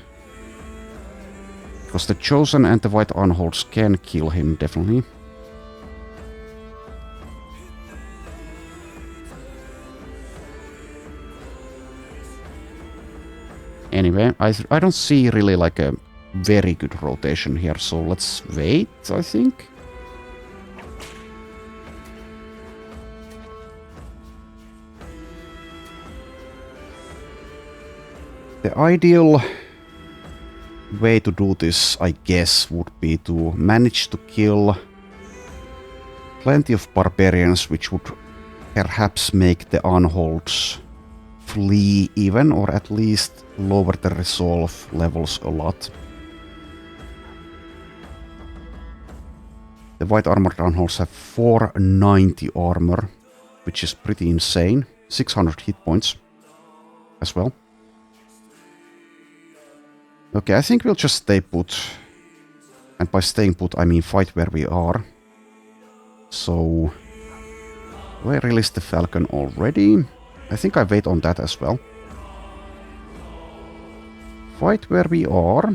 because the Chosen and the White Unholds can kill him, definitely. Anyway, I don't see really like a very good rotation here, so let's wait, I think. The ideal way to do this, I guess, would be to manage to kill plenty of barbarians, which would perhaps make the unholds flee even, or at least lower the resolve levels a lot. The white armored unholds have 490 armor, which is pretty insane. 600 hit points as well. Okay, I think we'll just stay put. And by staying put, I mean fight where we are. So, do I release the Falcon already? I think I wait on that as well. Fight where we are.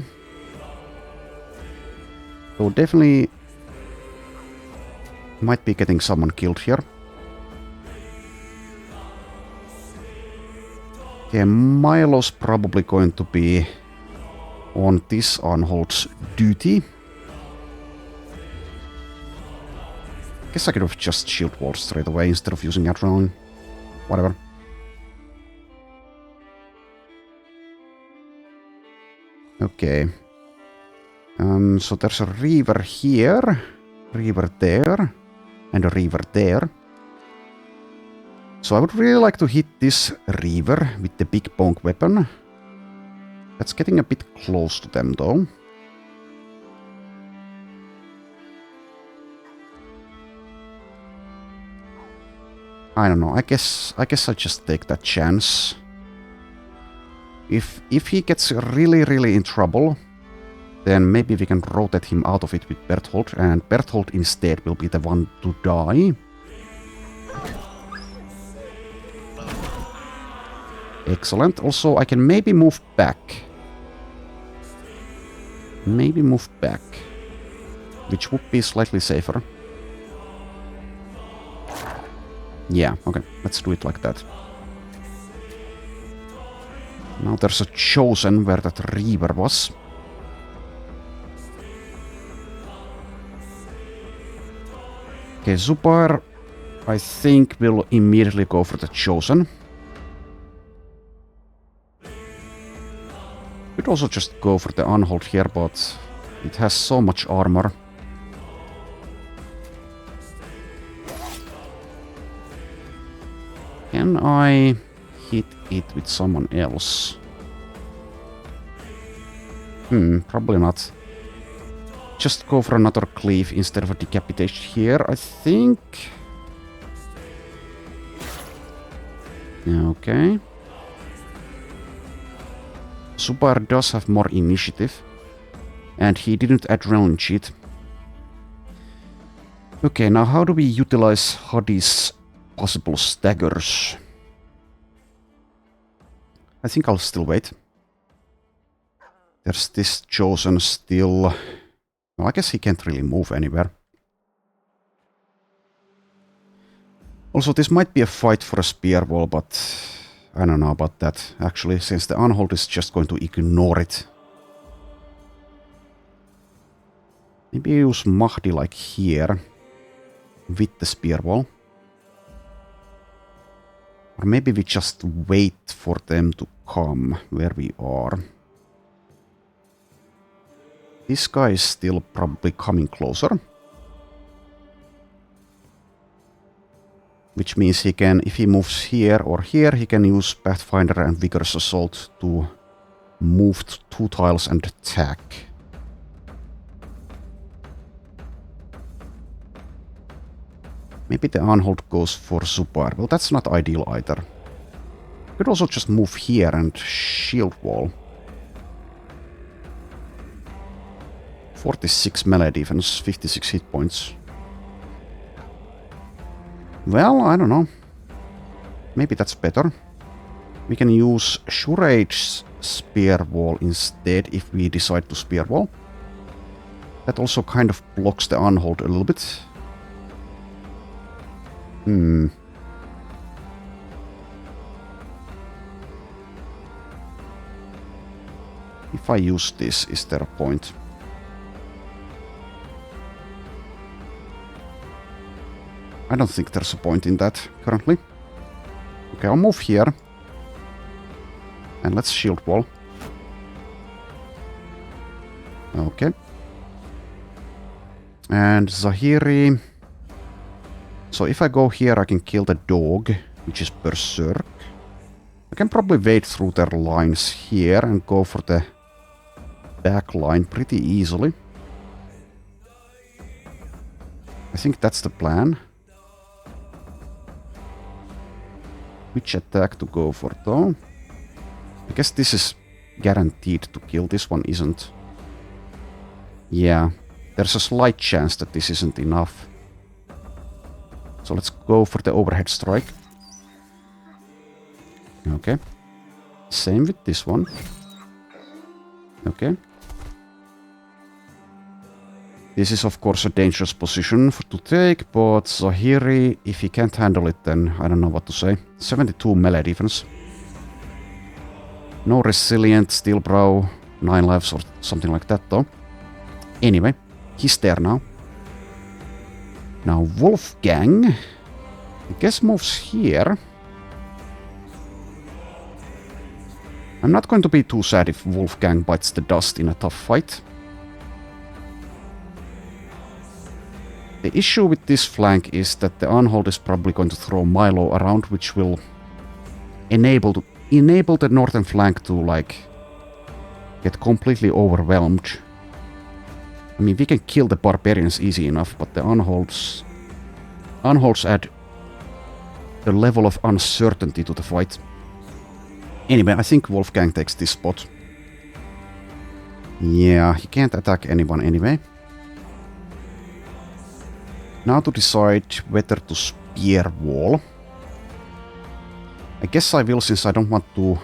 So definitely might be getting someone killed here. Okay, Milo's probably going to be on this unhold's duty. Guess I could have just shield walled straight away instead of using adrenaline. Whatever. Okay. So there's a Reaver here, Reaver there, and a Reaver there. So I would really like to hit this Reaver with the big bonk weapon. That's getting a bit close to them though. I don't know, I guess I just take that chance. If he gets really in trouble, then maybe we can rotate him out of it with Berthold, and Berthold instead will be the one to die. Excellent. Also, I can maybe move back. Maybe move back. Which would be slightly safer. Yeah, okay. Let's do it like that. Now there's a Chosen where that Reaver was. Okay, Zubar, I think, will immediately go for the Chosen. Could also just go for the Unhold here, but it has so much armor. Can I hit it with someone else? Probably not. Just go for another cleave instead of a decapitation here, I think. Okay. Subar does have more initiative. And he didn't adrenaline cheat. Okay, now how do we utilize Hadi's possible staggers? I think I'll still wait. There's this Chosen still. Well, I guess he can't really move anywhere. Also, this might be a fight for a spear wall, but I don't know about that, actually, since the Unhold is just going to ignore it. Maybe use Mahdi like here, with the spear wall. Or maybe we just wait for them to come where we are. This guy is still probably coming closer. Which means he can, if he moves here or here, he can use Pathfinder and Vigorous Assault to move 2 tiles and attack. Maybe the Unhold goes for Zubar. Well, that's not ideal either. Could also just move here and shield wall. 46 melee defense, 56 hit points. Well, I don't know. Maybe that's better. We can use Shurage's Spear Wall instead if we decide to Spear Wall. That also kind of blocks the Unhold a little bit. If I use this, is there a point? I don't think there's a point in that currently. Okay, I'll move here. And let's shield wall. Okay. And Zahiri. So if I go here, I can kill the dog, which is Berserk. I can probably wade through their lines here and go for the back line pretty easily. I think that's the plan. Which attack to go for though? I guess this is guaranteed to kill. This one isn't. Yeah, there's a slight chance that this isn't enough. So let's go for the overhead strike. Okay. Same with this one. Okay. This is of course a dangerous position to take, but Zahiri, if he can't handle it, then I don't know what to say. 72 melee defense. No resilient, steel brow, 9 lives or something like that though. Anyway, he's there now. Now Wolfgang, I guess moves here. I'm not going to be too sad if Wolfgang bites the dust in a tough fight. The issue with this flank is that the Unhold is probably going to throw Milo around, which will enable the northern flank to like get completely overwhelmed. I mean, we can kill the barbarians easy enough, but the Unholds add a level of uncertainty to the fight. Anyway, I think Wolfgang takes this spot. Yeah, he can't attack anyone anyway. Now to decide whether to spear wall. I guess I will, since I don't want to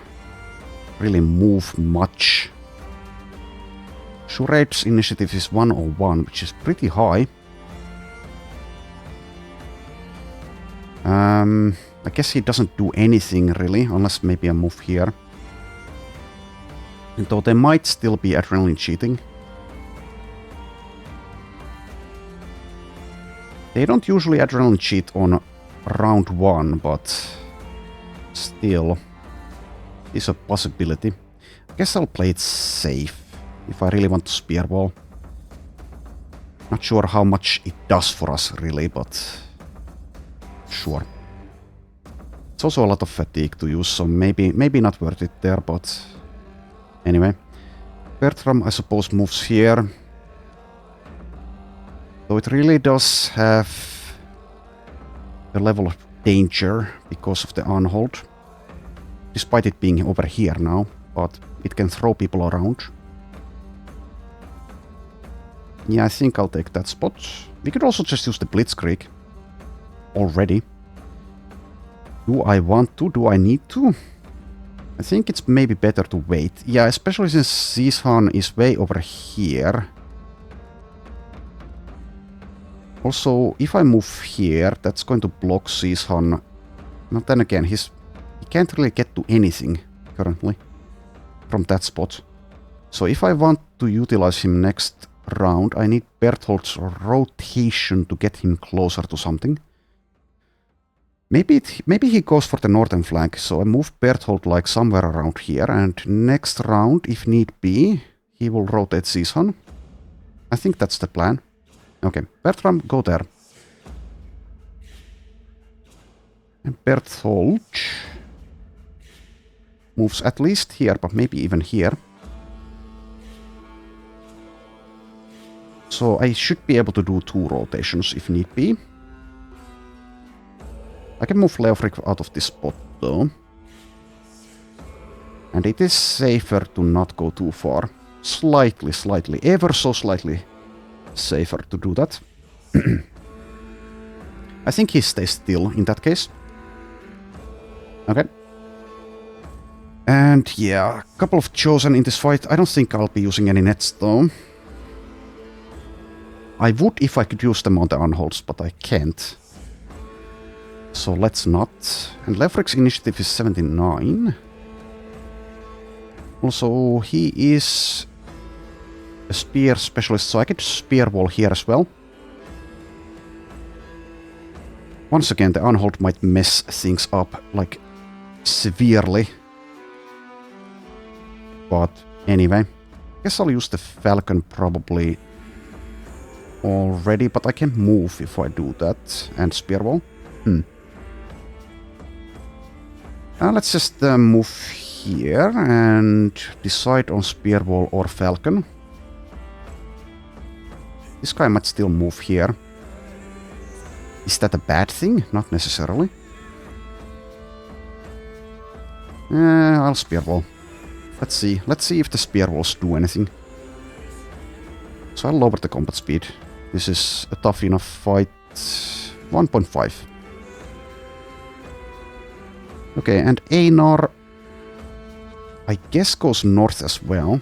really move much. Shurade's initiative is 101, which is pretty high. I guess he doesn't do anything really, unless maybe I move here. And though there might still be adrenaline cheating. They don't usually adrenaline cheat on round 1, but still, it's a possibility. I guess I'll play it safe if I really want to spear wall. Not sure how much it does for us really, but sure. It's also a lot of fatigue to use, so maybe not worth it there, but anyway. Bertram, I suppose, moves here. So it really does have a level of danger because of the Unhold. Despite it being over here now, but it can throw people around. Yeah, I think I'll take that spot. We could also just use the Blitzkrieg already. Do I want to? Do I need to? I think it's maybe better to wait. Yeah, especially since Zishan is way over here. Also, if I move here, that's going to block Zishan. But then again, he can't really get to anything currently from that spot. So if I want to utilize him next round, I need Berthold's rotation to get him closer to something. Maybe he goes for the northern flank, so I move Berthold like somewhere around here, and next round, if need be, he will rotate Zishan. I think that's the plan. Okay, Bertram, go there. And Berthold moves at least here, but maybe even here. So I should be able to do 2 rotations if need be. I can move Leofric out of this spot though. And it is safer to not go too far. Slightly, ever so slightly safer to do that. I think he stays still in that case. Okay. And yeah, a couple of chosen in this fight. I don't think I'll be using any nets though. I would if I could use them on the Unholds, but I can't. So let's not. And Leofric's initiative is 79. Also, he is a spear specialist, so I could spear wall here as well. Once again, the Unhold might mess things up, like, severely. But anyway, I guess I'll use the Falcon probably already, but I can move if I do that. And spear wall. Let's just move here and decide on spear wall or falcon. This guy might still move here. Is that a bad thing? Not necessarily. I'll spear wall. Let's see. Let's see if the spear walls do anything. So I'll lower the combat speed. This is a tough enough fight. 1.5. Okay, and Einar, I guess, goes north as well.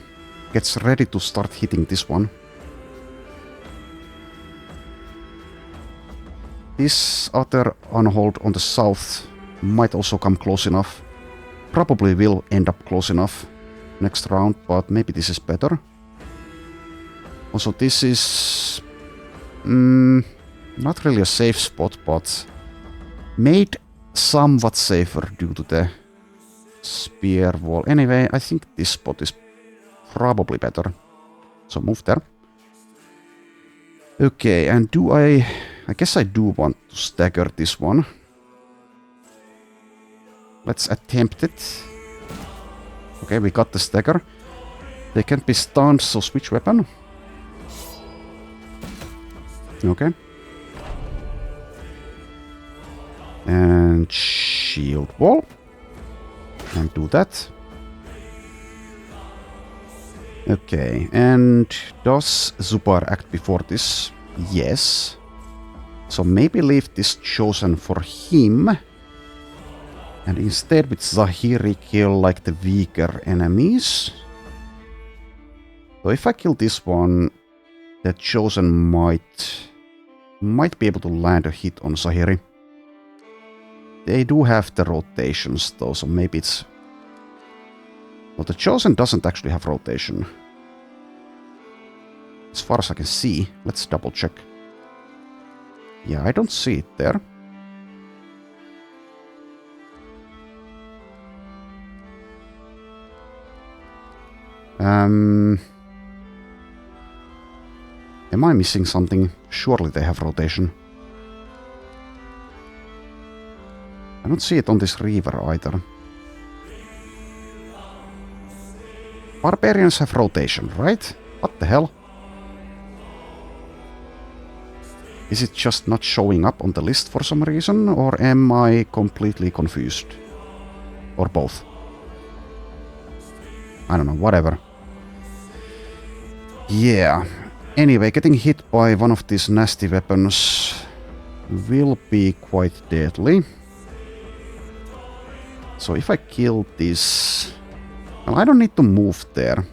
Gets ready to start hitting this one. This other unhold on the south might also come close enough. Probably will end up close enough next round, but maybe this is better. Also, this is not really a safe spot, but made somewhat safer due to the spear wall. Anyway, I think this spot is probably better. So move there. Okay, and do I guess I do want to stagger this one. Let's attempt it. Okay, we got the stagger. They can't be stunned, so switch weapon. Okay. And shield wall. And do that. Okay, and does Zupar act before this? Yes. So maybe leave this chosen for him. And instead with Zahiri kill like the weaker enemies. So if I kill this one, the chosen might be able to land a hit on Zahiri. They do have the rotations though, so maybe it's... Well, the chosen doesn't actually have rotation. As far as I can see, let's double check. Yeah, I don't see it there. Am I missing something? Surely they have rotation. I don't see it on this river either. Barbarians have rotation, right? What the hell? Is it just not showing up on the list for some reason, or am I completely confused? Or both? I don't know, whatever. Yeah. Anyway, getting hit by one of these nasty weapons will be quite deadly. So if I kill this... Well, I don't need to move there.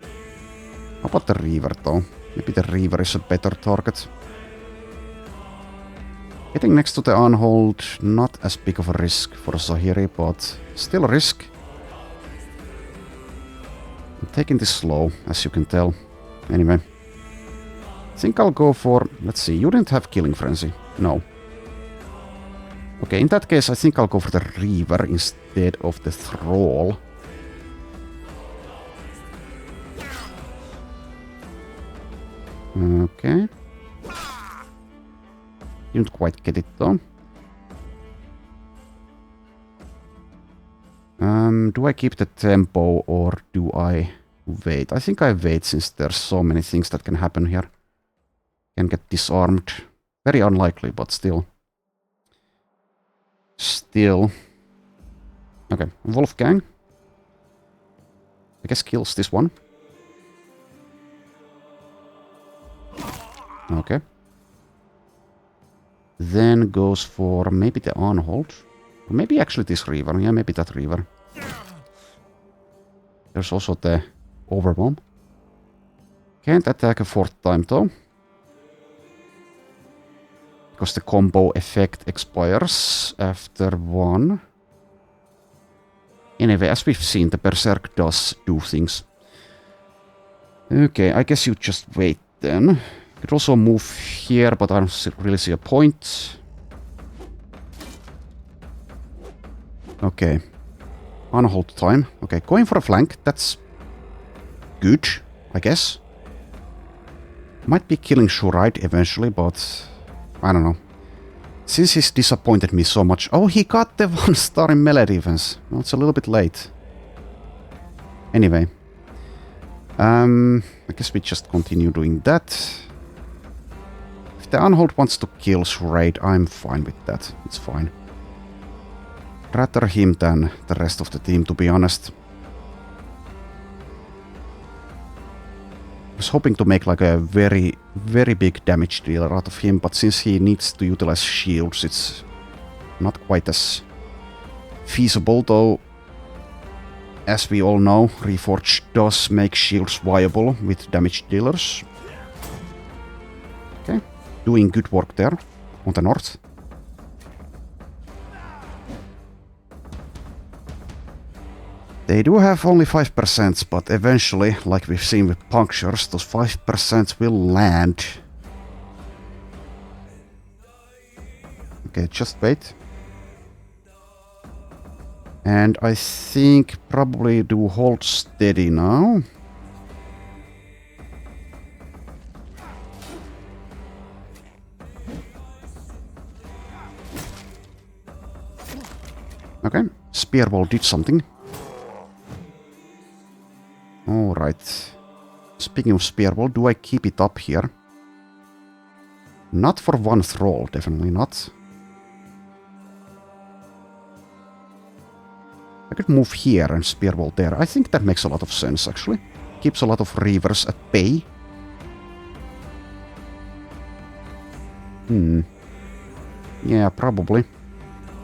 How about the Reaver though? Maybe the Reaver is a better target. Getting next to the Unhold, not as big of a risk for Zahiri, but still a risk. I'm taking this slow, as you can tell. Anyway. I think I'll go for... Let's see, you didn't have Killing Frenzy. No. Okay, in that case, I think I'll go for the Reaver instead of the Thrall. Okay. Didn't quite get it though. Do I keep the tempo or do I wait? I think I wait since there's so many things that can happen here. Can get disarmed. Very unlikely, but still. Still. Okay, Wolfgang. I guess kills this one. Okay. Then goes for maybe the Unhold. Or maybe actually this Reaver. Yeah, maybe that Reaver. There's also the Overwhelm. Can't attack a fourth time though. Because the combo effect expires after one. Anyway, as we've seen, the Berserk does do things. Okay, I guess you just wait then. Could also move here, but I don't really see a point. Okay. Unhold time. Okay, going for a flank. That's good, I guess. Might be killing Shurite eventually, but I don't know. Since he's disappointed me so much... Oh, he got the 1 star in melee defense. Well, it's a little bit late. Anyway. I guess we just continue doing that. If the Unhold wants to kill Shurite, I'm fine with that. It's fine. Rather him than the rest of the team, to be honest. I was hoping to make like a very, very big damage dealer out of him, but since he needs to utilize shields, it's not quite as feasible, though. As we all know, Reforged does make shields viable with damage dealers. Okay, doing good work there on the north. They do have only 5%, but eventually, like we've seen with punctures, those 5% will land. Okay, just wait. And I think probably do hold steady now. Okay, spear wall did something. Alright. Speaking of spear wall, do I keep it up here? Not for one thrall, definitely not. I could move here and spear wall there. I think that makes a lot of sense, actually. Keeps a lot of reavers at bay. Yeah, probably.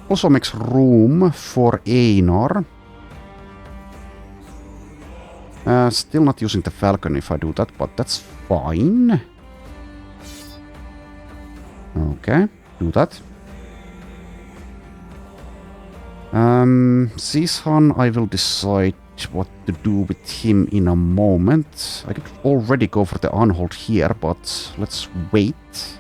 Also makes room for Einar. Still not using the falcon if I do that, but that's fine. Okay, do that. Zishan, I will decide what to do with him in a moment. I could already go for the Unhold here, but let's wait.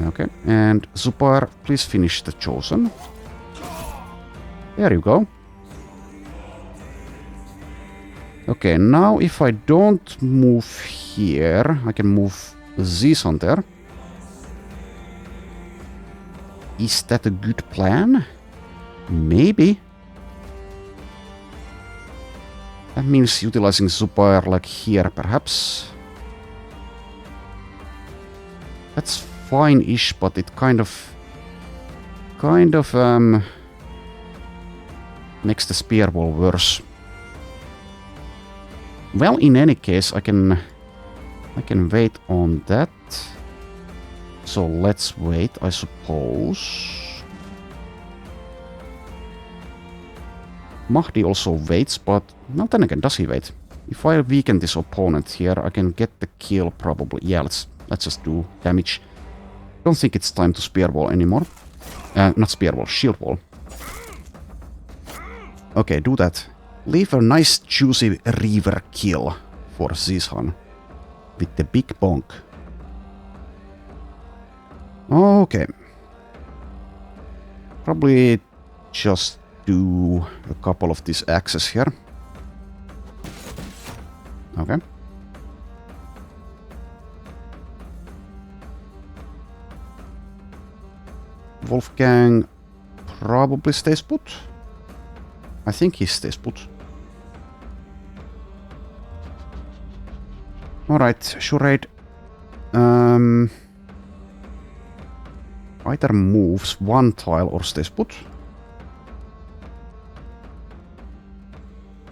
Okay, and Zupar, please finish the Chosen. There you go. Okay, now if I don't move here, I can move Zishan there. Is that a good plan? Maybe. That means utilizing Zupar like here, perhaps. That's fine-ish, but it kind of makes the spear wall worse. Well, in any case, I can wait on that. So let's wait, I suppose. Mahdi also waits, but well, then again, does he wait? If I weaken this opponent here, I can get the kill probably. Yeah, let's just do damage. Don't think it's time to spear wall anymore. Not spear wall, shield wall. Okay, do that. Leave a nice juicy reaver kill for Zishan with the big bonk. Okay. Probably just do a couple of these axes here. Okay. Wolfgang probably stays put. I think he stays put. Alright, Shurite. Either moves one tile or stays put.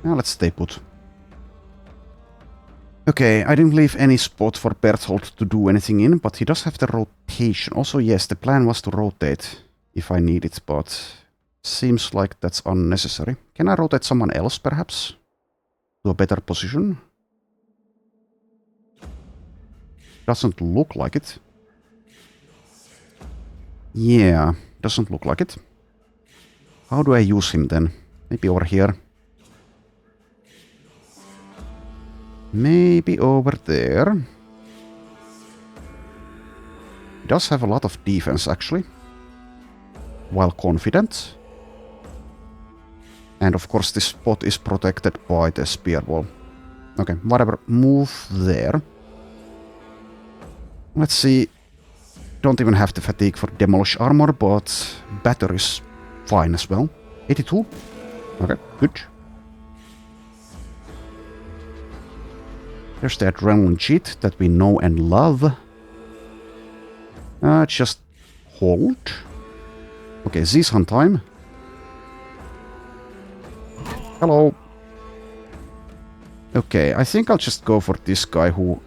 Now let's stay put. Okay, I didn't leave any spot for Berthold to do anything in, but he does have the rotation. Also, yes, the plan was to rotate if I need it, but seems like that's unnecessary. Can I rotate someone else, perhaps? To a better position? Doesn't look like it. Yeah, doesn't look like it. How do I use him then? Maybe over here. Maybe over there. He does have a lot of defense, actually. While confident. And of course this spot is protected by the spear wall. Okay, whatever. Move there. Let's see. Don't even have the fatigue for demolish armor, but battery's fine as well. 82. Okay, good. There's the adrenaline cheat that we know and love. Just hold. Okay, Zishan time. Hello. Okay, I think I'll just go for this guy who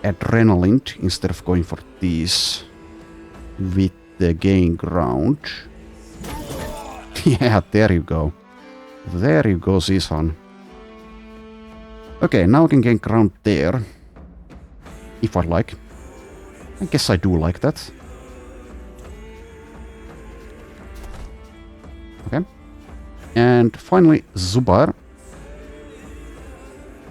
adrenaline instead of going for these with the gain ground. Yeah, there you go. There you go, Zishan. Okay, now I can gain ground there. If I like. I guess I do like that. Okay. And finally, Zubar.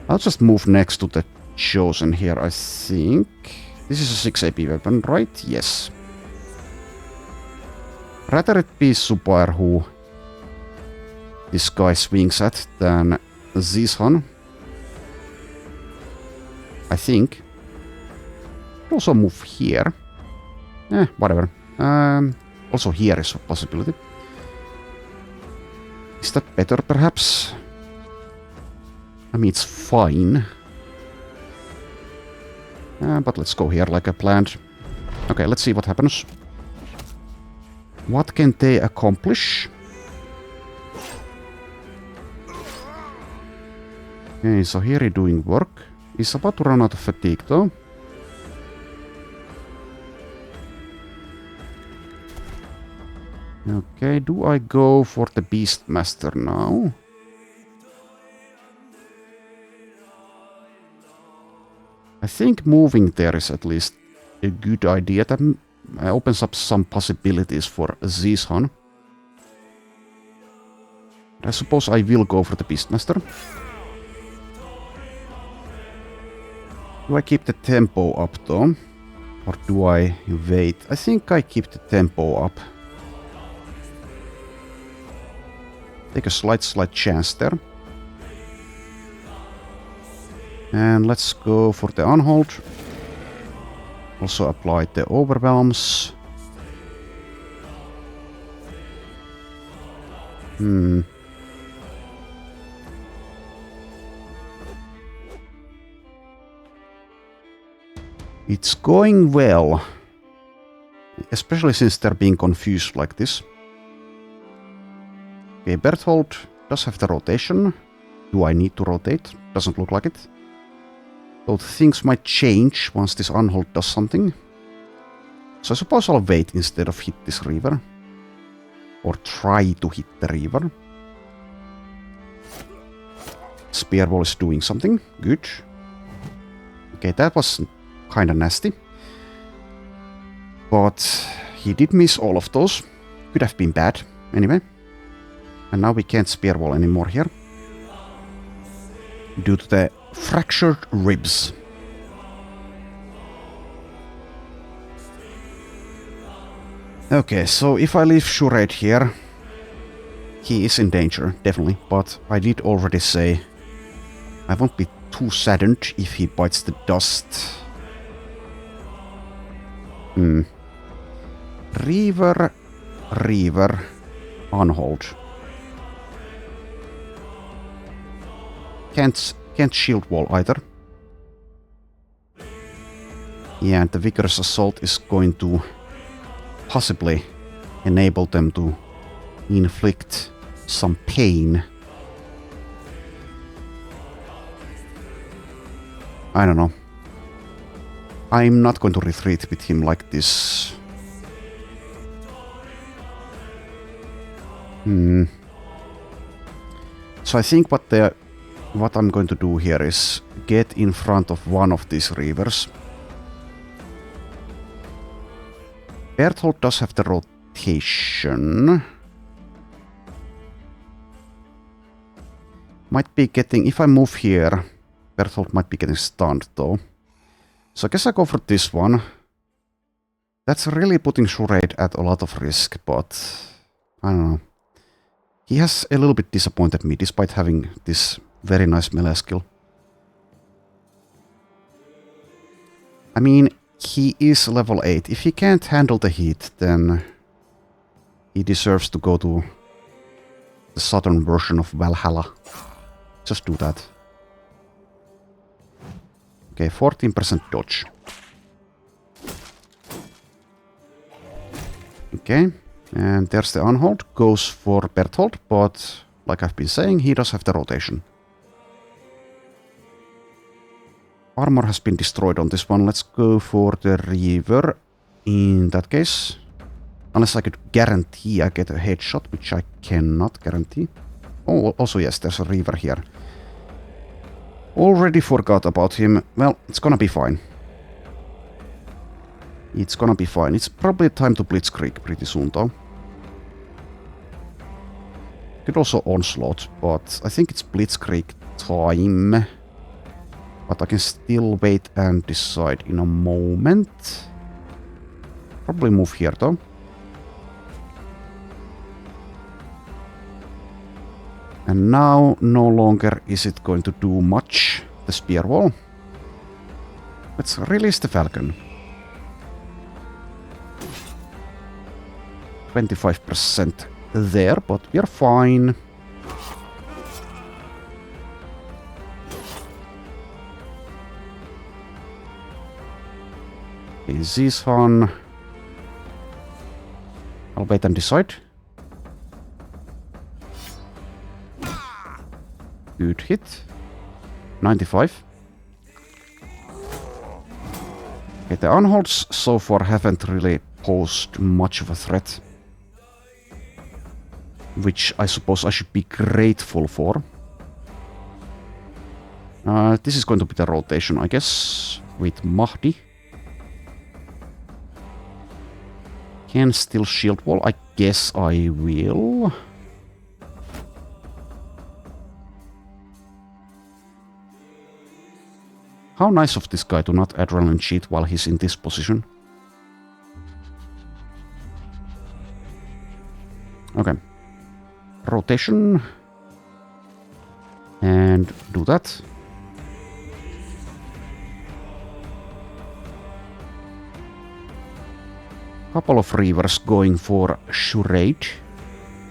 I'll just move next to the Chosen here, I think. This is a 6 AP weapon, right? Yes. Rather it be Zubar who this guy swings at than Zishan. I think. Also move here. Whatever. Also here is a possibility. Is that better, perhaps? I mean, it's fine. But let's go here like I planned. Okay, let's see what happens. What can they accomplish? Okay, so here he's doing work. He's about to run out of fatigue, though. Okay, do I go for the Beastmaster now? I think moving there is at least a good idea. That opens up some possibilities for Zishan. I suppose I will go for the Beastmaster. Do I keep the tempo up though? Or do I wait? I think I keep the tempo up. Take a slight chance there. And let's go for the unhold. Also apply the overwhelms. It's going well. Especially since they're being confused like this. Okay, Berthold does have the rotation. Do I need to rotate? Doesn't look like it. So things might change once this unhold does something. So I suppose I'll wait instead of hit this Reaver. Or try to hit the Reaver. Spear Wall is doing something. Good. Okay, that was kinda nasty. But he did miss all of those. Could have been bad. Anyway. And now we can't Spear Wall anymore here. Due to the fractured ribs. Okay, so if I leave Shurade here, he is in danger, definitely. But I did already say I won't be too saddened if he bites the dust. Reaver, unhold. Can't shield wall either. Yeah, and the vigorous assault is going to possibly enable them to inflict some pain. I don't know. I'm not going to retreat with him like this. So I think what I'm going to do here is get in front of one of these Reavers. Berthold does have the rotation. Might be getting... If I move here, Berthold might be getting stunned though. So I guess I go for this one. That's really putting Shurade at a lot of risk, but... I don't know. He has a little bit disappointed me, despite having this very nice melee skill. I mean, he is level 8. If he can't handle the heat, then he deserves to go to the southern version of Valhalla. Just do that. Okay, 14% dodge. Okay, and there's the unhold. Goes for Berthold, but like I've been saying, he does have the rotation. Armor has been destroyed on this one. Let's go for the Reaver. In that case, unless I could guarantee I get a headshot, which I cannot guarantee. Oh, also yes, there's a Reaver here. Already forgot about him. Well, it's gonna be fine. It's gonna be fine. It's probably time to Blitzkrieg pretty soon, though. Could also Onslaught, but I think it's Blitzkrieg time. But I can still wait and decide in a moment. Probably move here, though. And now, no longer is it going to do much, the spear wall. Let's release the Falcon. 25% there, but we're fine. Okay, Zishan. I'll wait and decide. Good hit. 95. Okay, the unholds so far haven't really posed much of a threat. Which I suppose I should be grateful for. This is going to be the rotation, I guess, with Mahdi. Can still shield wall, I guess I will. How nice of this guy to not adrenaline cheat while he's in this position. Okay. Rotation. And do that. Couple of Reavers going for Charade.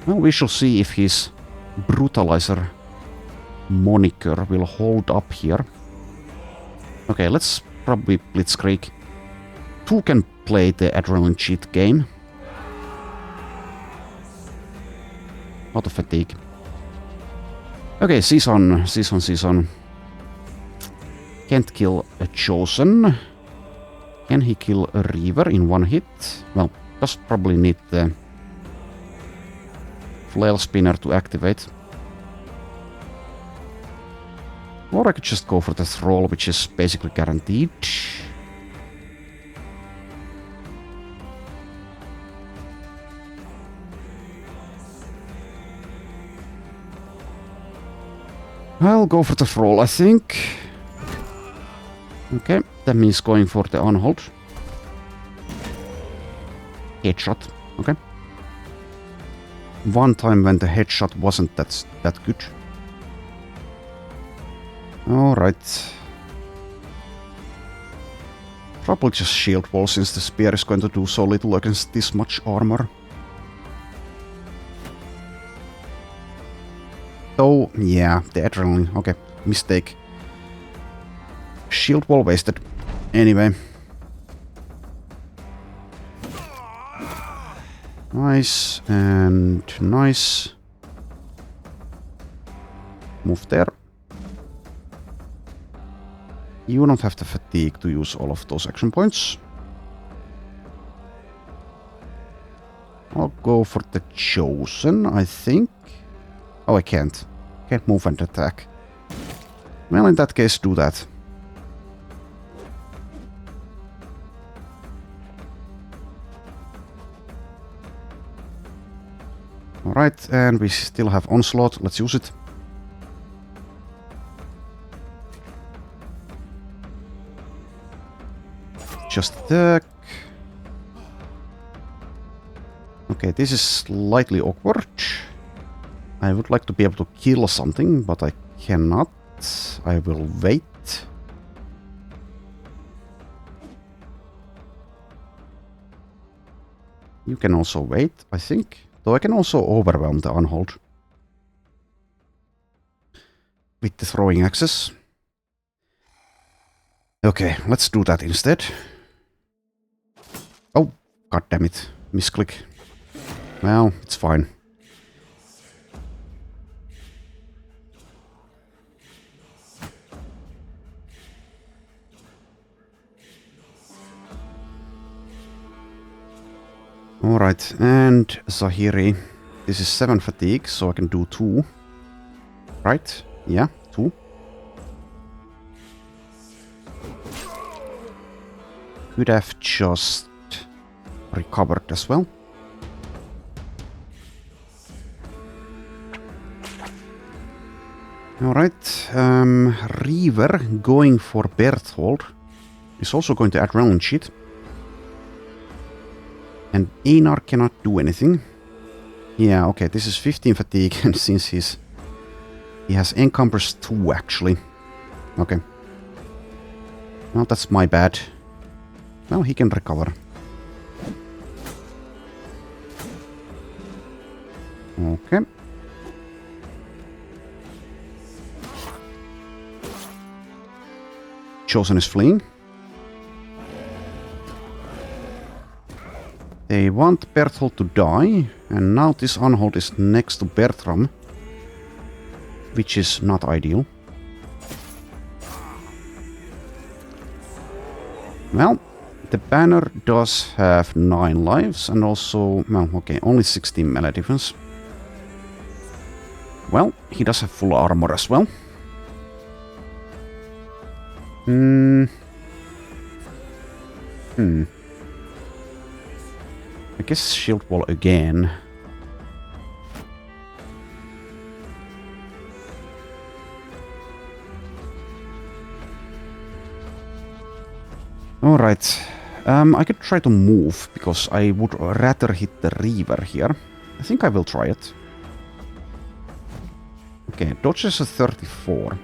Well, we shall see if his Brutalizer moniker will hold up here. Okay, let's probably Blitzkrieg. 2 can play the adrenaline cheat game. Out of fatigue. Okay, Season. Can't kill a Chosen. Can he kill a Reaver in one hit? Well, does probably need the Flail Spinner to activate. Or I could just go for the Thrall, which is basically guaranteed. I'll go for the Thrall, I think. Okay, that means going for the unhold. Headshot, okay. One time when the headshot wasn't that good. Alright. Probably just shield wall since the spear is going to do so little against this much armor. Oh, yeah, the adrenaline. Okay, mistake. Shield wall wasted. Anyway. Nice and nice. Move there. You don't have the fatigue to use all of those action points. I'll go for the Chosen, I think. Oh, I can't. Can't move and attack. Well, in that case, do that. Alright, and we still have Onslaught. Let's use it. Just attack. Okay, this is slightly awkward. I would like to be able to kill something, but I cannot. I will wait. You can also wait, I think. Though I can also overwhelm the unhold with the throwing axes. Okay, let's do that instead. Oh, god damn it. Misclick. Well, it's fine. Alright, and Zahiri. This is 7 fatigue, so I can do 2. Right? Yeah, 2. Could have just recovered as well. Alright, Reaver going for Berthold is also going to adrenaline cheat. And Einar cannot do anything. Yeah, okay, this is 15 fatigue, and since he has encumbers 2 actually. Okay. Well, that's my bad. Well, he can recover. Okay. Chosen is fleeing. They want Berthold to die, and now this unhold is next to Bertram, which is not ideal. Well, the banner does have 9 lives, and also, well, okay, only 16 melee defense. Well, he does have full armor as well. I guess shield wall again. Alright. I could try to move, because I would rather hit the Reaver here. I think I will try it. Okay, dodge is a 34.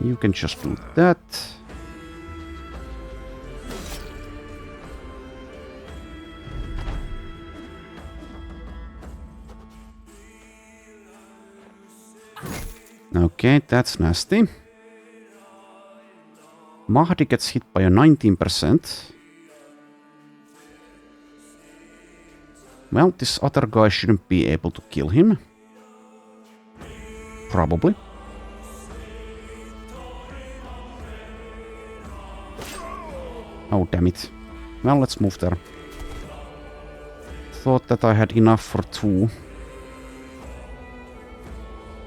You can just do that. Okay, that's nasty. Mahdi gets hit by a 19%. Well, this other guy shouldn't be able to kill him. Probably. Oh, damn it. Well, let's move there. Thought that I had enough for 2.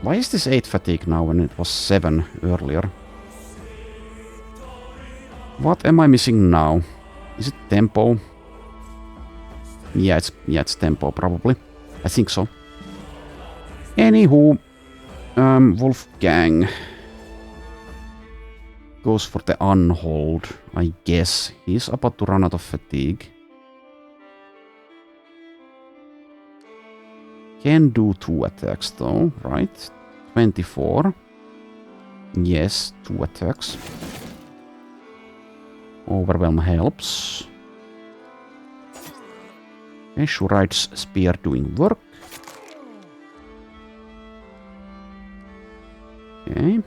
Why is this 8 fatigue now when it was 7 earlier? What am I missing now? Is it tempo? Yeah, it's tempo probably. I think so. Anywho, Wolfgang goes for the unhold, I guess. He's about to run out of fatigue. Can do 2 attacks though, right? 24. Yes, 2 attacks. Overwhelm helps. Okay, Shurai's spear doing work. Okay.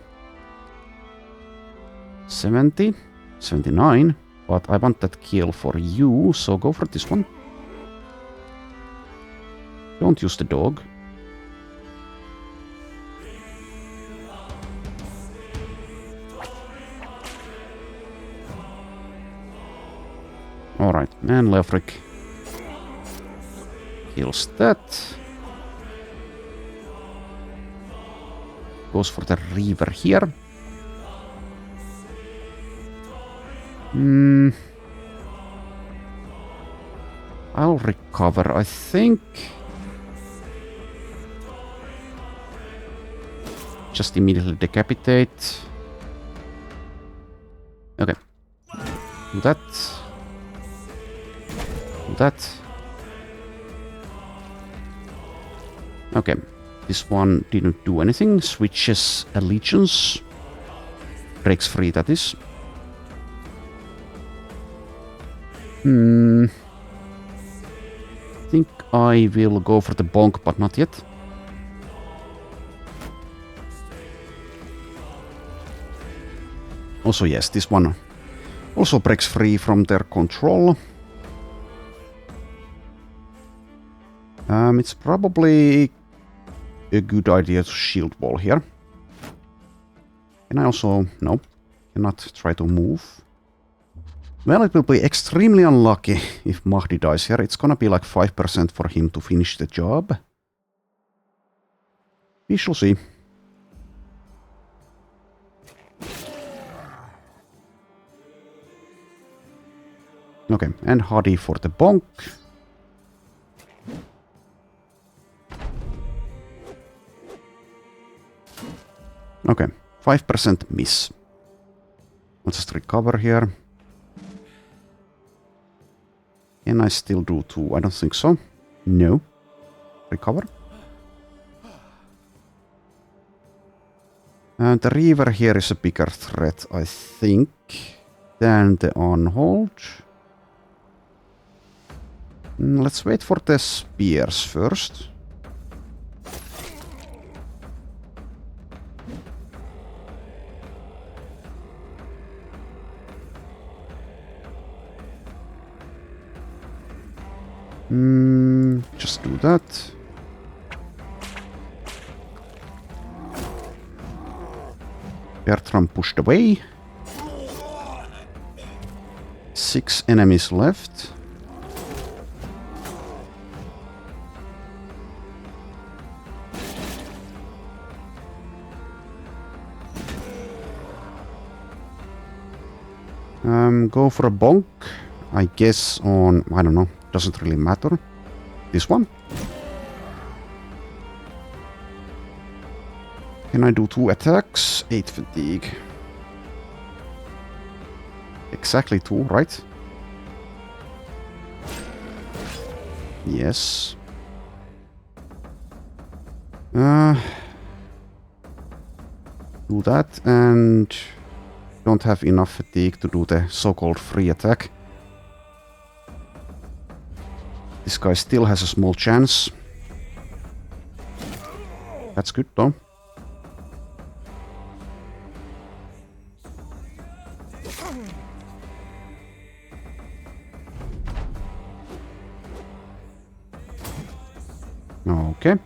70. 79. But I want that kill for you, so go for this one. Don't use the dog. Alright, and Leofric kills that. Goes for the Reaver here. I'll recover, I think. Just immediately decapitate. Okay. That. That. Okay. This one didn't do anything. Switches allegiance. Breaks free, that is. Think I will go for the bonk, but not yet. Also, yes, this one also breaks free from their control. It's probably a good idea to shield wall here. Can I also... no, cannot try to move. Well, it will be extremely unlucky if Mahdi dies here. It's gonna be like 5% for him to finish the job. We shall see. Okay, and Hadi for the bonk. Okay, 5% miss. Let's just recover here. Can I still do 2? I don't think so. No. Recover. And the Reaver here is a bigger threat, I think, than the Unhold. Let's wait for the spears first. Just do that. Bertram pushed away. 6 enemies left. Go for a bonk, I guess, on, I don't know, doesn't really matter. This one. Can I do 2 attacks? 8 fatigue. Exactly 2, right? Yes. Do that, and don't have enough fatigue to do the so-called free attack. This guy still has a small chance. That's good though. Okay.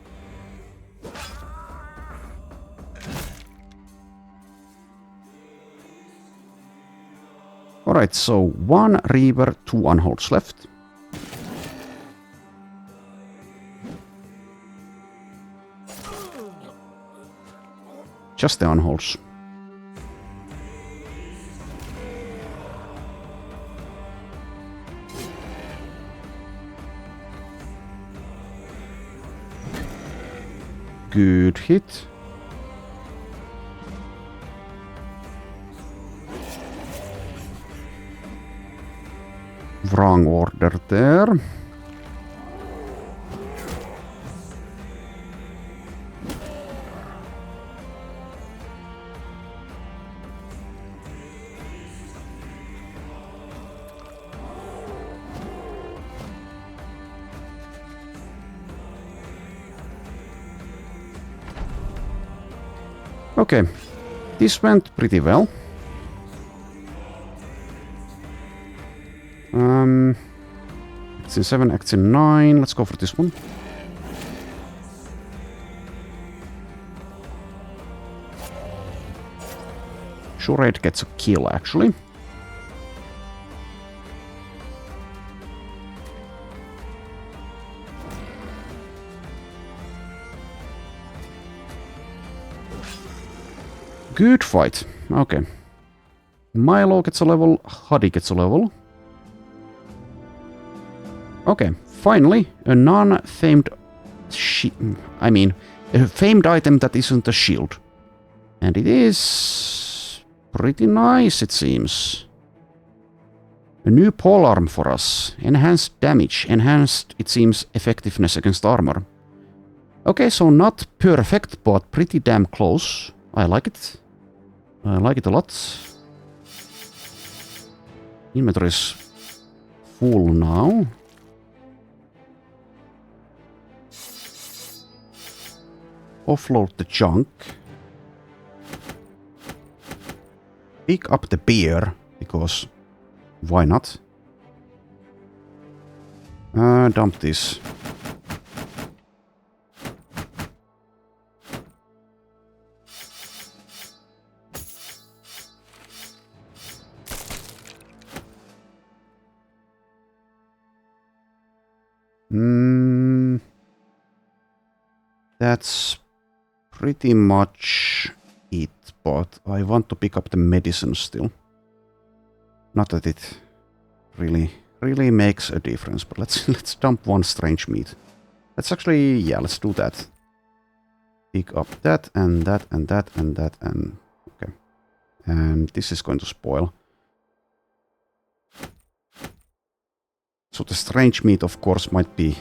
Alright, so 1 Reaver, 2 Unholds left. Just the Unholds. Good hit. Wrong order there. Okay, this went pretty well. It's in 7, acts in 9. Let's go for this one. Shurade gets a kill, actually. Good fight. Okay. Milo gets a level, Hadi gets a level. Okay, finally, a non-famed a famed item that isn't a shield. And it is pretty nice, it seems. A new polearm for us. Enhanced damage. Enhanced, it seems, effectiveness against armor. Okay, so not perfect, but pretty damn close. I like it. I like it a lot. Inventory is full now. Offload the junk. Pick up the beer, because why not? Dump this. That's pretty much it, but I want to pick up the medicine still. Not that it really makes a difference, but let's dump one strange meat. Let's actually, yeah, let's do that. Pick up that and that and that and that and okay. And this is going to spoil. So the strange meat, of course, might be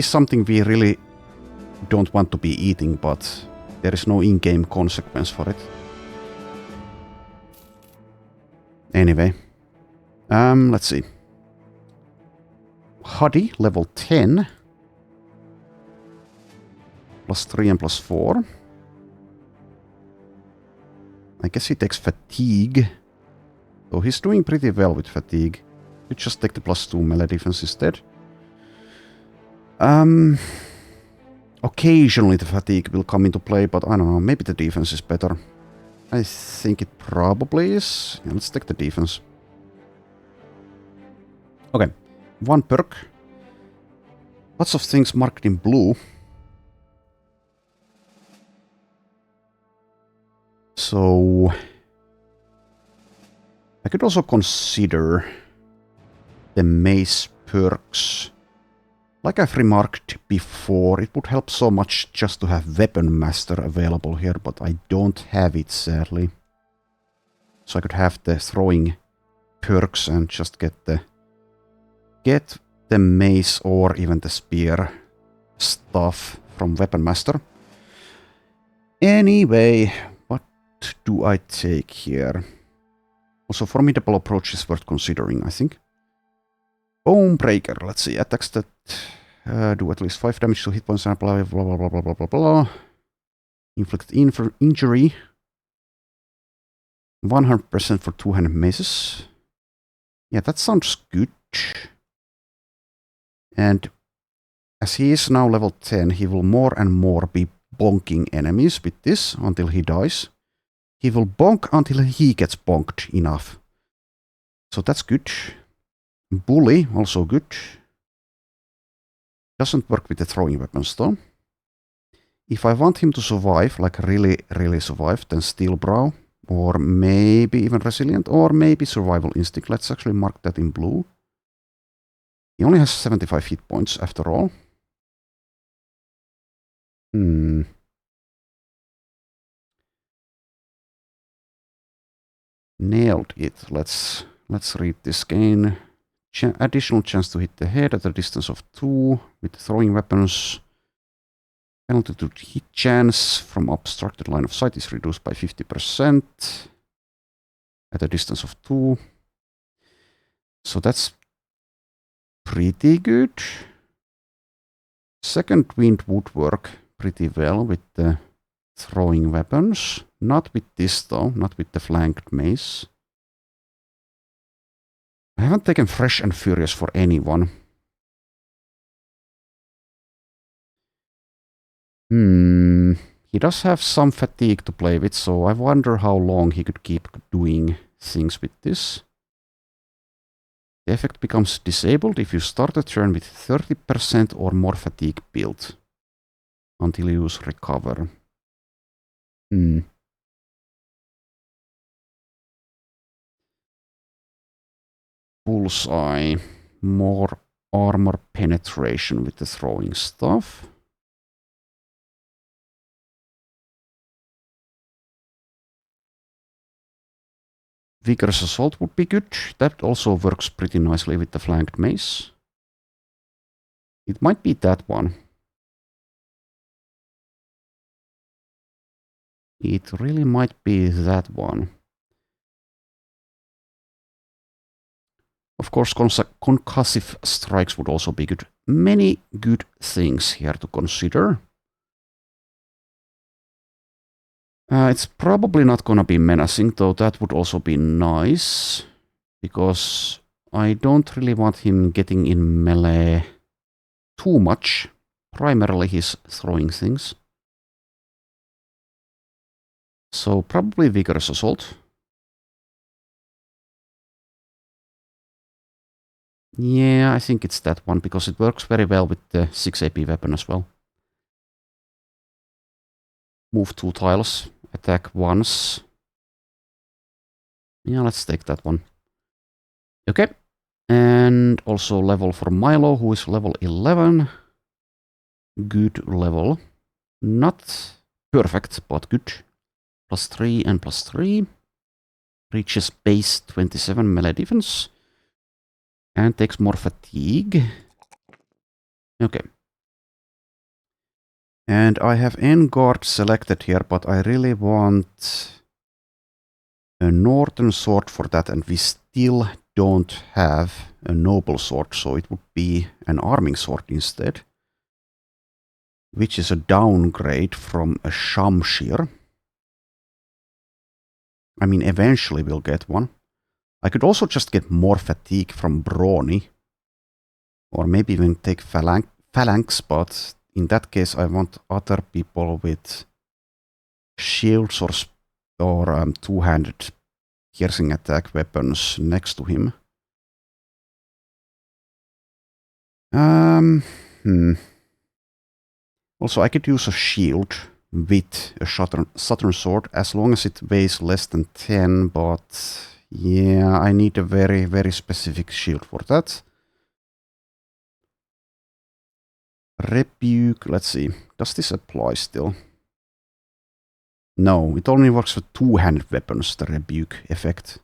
something we really don't want to be eating, but there is no in-game consequence for it. Anyway, let's see. Huddy, level 10. +3 and +4. I guess he takes fatigue. So he's doing pretty well with fatigue. You just take the +2 melee defense instead. Occasionally the fatigue will come into play, but I don't know, maybe the defense is better. I think it probably is. Yeah, let's take the defense. Okay, 1 perk. Lots of things marked in blue. So I could also consider the mace perks. Like I've remarked before, it would help so much just to have Weapon Master available here, but I don't have it, sadly. So I could have the throwing perks and just get the mace or even the spear stuff from Weapon Master. Anyway, what do I take here? Also, formidable approach is worth considering, I think. Bone Breaker, let's see, attacks that do at least 5 damage to hit points and blah blah blah blah blah blah blah blah. Inflict injury. 100% for 200 maces. Yeah, that sounds good. And as he is now level 10, he will more and more be bonking enemies with this until he dies. He will bonk until he gets bonked enough. So that's good. Bully, also good. Doesn't work with the throwing weapons though. If I want him to survive, like really survive, then Steel Brow, or maybe even Resilient, or maybe Survival Instinct. Let's actually mark that in blue. He only has 75 hit points after all. Nailed it. Let's read this again. Additional chance to hit the head at a distance of 2 with throwing weapons. Penalty to hit chance from obstructed line of sight is reduced by 50% at a distance of 2. So that's pretty good. Second wind would work pretty well with the throwing weapons. Not with this though, not with the flanked mace. I haven't taken Fresh and Furious for anyone. He does have some fatigue to play with, so I wonder how long he could keep doing things with this. The effect becomes disabled if you start a turn with 30% or more fatigue built until you use Recover. Bullseye. More armor penetration with the throwing stuff. Vigorous Assault would be good. That also works pretty nicely with the flanked mace. It might be that one. It really might be that one. Of course, concussive strikes would also be good. Many good things here to consider. It's probably not gonna be menacing, though that would also be nice. Because I don't really want him getting in melee too much. Primarily he's throwing things. So probably Vigorous Assault. Yeah, I think it's that one, because it works very well with the 6 AP weapon as well. Move 2 tiles, attack once. Yeah, let's take that one. Okay. And also level for Milo, who is level 11. Good level. Not perfect, but good. +3 and +3. Reaches base 27 melee defense. And takes more fatigue. Okay. And I have Enguard selected here, but I really want a Northern Sword for that, and we still don't have a Noble Sword, so it would be an Arming Sword instead. Which is a downgrade from a Shamshir. I mean, eventually we'll get one. I could also just get more fatigue from Brawny. Or maybe even take Phalanx, but in that case I want other people with shields or two-handed piercing attack weapons next to him. Also, I could use a shield with a Saturn Sword as long as it weighs less than 10, but yeah, I need a very, very specific shield for that. Rebuke, let's see. Does this apply still? No, it only works for two-handed weapons, the Rebuke effect.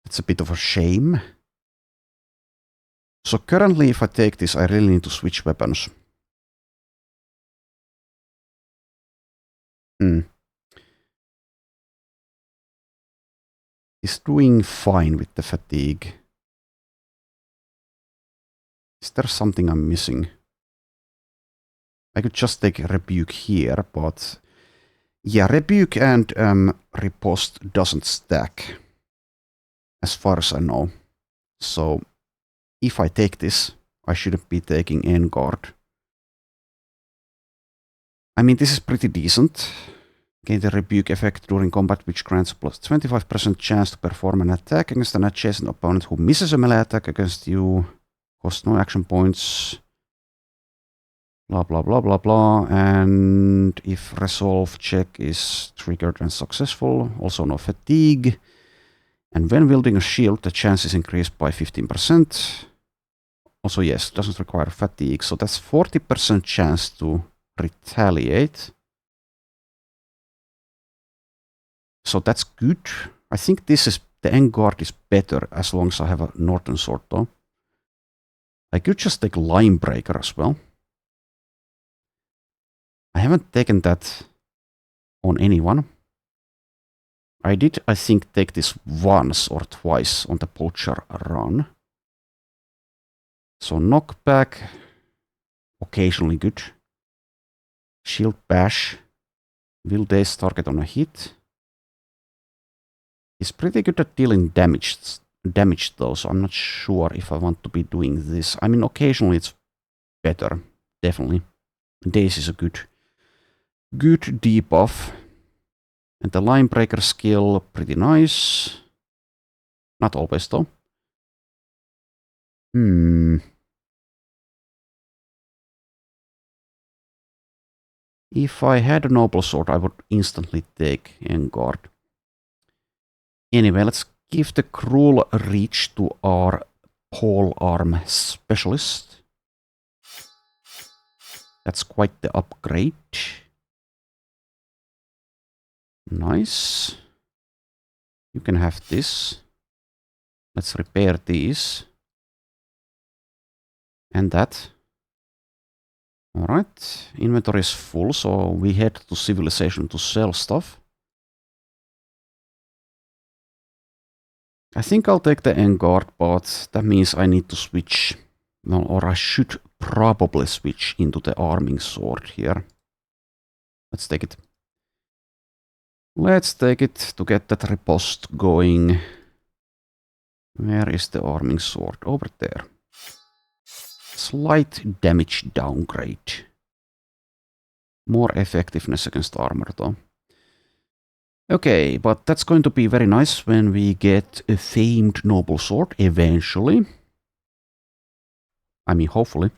It's a bit of a shame. So currently, if I take this, I really need to switch weapons. He's doing fine with the fatigue. Is there something I'm missing? I could just take Rebuke here, but yeah, Rebuke and Riposte doesn't stack, as far as I know. So if I take this, I shouldn't be taking Enguard. I mean, this is pretty decent. Gain the Rebuke effect during combat, which grants a plus 25% chance to perform an attack against an adjacent opponent who misses a melee attack against you. Cost no action points. Blah, blah, blah, blah, blah. And if resolve check is triggered and successful, also no fatigue. And when wielding a shield, the chance is increased by 15%. Also, yes, doesn't require fatigue. So that's 40% chance to retaliate. So that's good. I think the Enguard is better as long as I have a Northern Sword though. I could just take Linebreaker as well. I haven't taken that on anyone. I did, I think, take this once or twice on the Poacher run. So knockback, occasionally good. Shield Bash, will daze target on a hit. He's pretty good at dealing damage though, so I'm not sure if I want to be doing this. I mean, occasionally it's better, definitely. Daze is a good debuff. And the Linebreaker skill, pretty nice. Not always though. If I had a Noble Sword, I would instantly take Enguard. Anyway, let's give the Cruel Reach to our Polearm Specialist. That's quite the upgrade. Nice. You can have this. Let's repair these. And that. Alright, inventory is full, so we head to Civilization to sell stuff. I think I'll take the Enguard, but that means I need to switch. Well, or I should probably switch into the arming sword here. Let's take it. Let's take it to get that riposte going. Where is the arming sword? Over there. Slight damage downgrade. More effectiveness against armor though. Okay, but that's going to be very nice when we get a famed noble sword eventually. I mean, hopefully.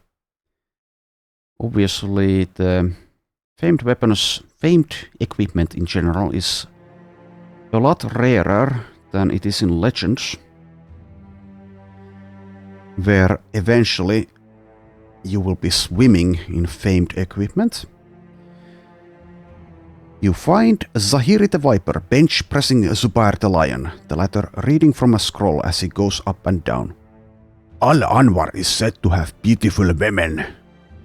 Obviously, the famed weapons, famed equipment in general is a lot rarer than it is in Legends, where eventually you will be swimming in famed equipment. You find Zahiri the Viper bench pressing Zubair the Lion, the latter reading from a scroll as he goes up and down. Al-Anwar is said to have beautiful women.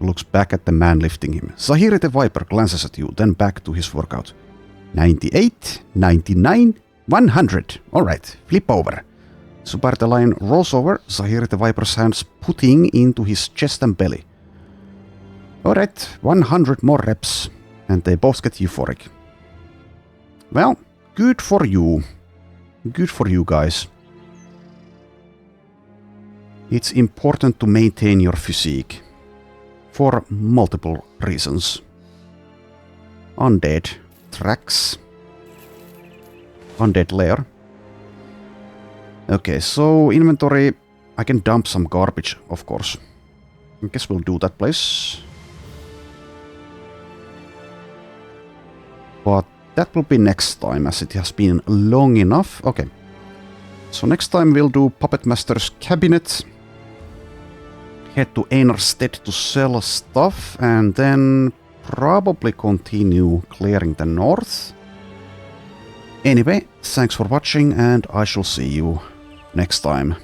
Looks back at the man lifting him. Zahiri the Viper glances at you, then back to his workout. 98, 99, 100. Alright, flip over. Zubair the Lion rolls over, Zahiri the Viper's hands putting into his chest and belly. Alright, 100 more reps, and they both get euphoric. Well, good for you. Good for you guys. It's important to maintain your physique. For multiple reasons. Undead tracks. Undead lair. Okay, so inventory. I can dump some garbage, of course. I guess we'll do that place. But that will be next time, as it has been long enough. Okay. So next time we'll do Puppet Master's Cabinet. Head to Einarstead to sell stuff, and then probably continue clearing the north. Anyway, thanks for watching, and I shall see you next time.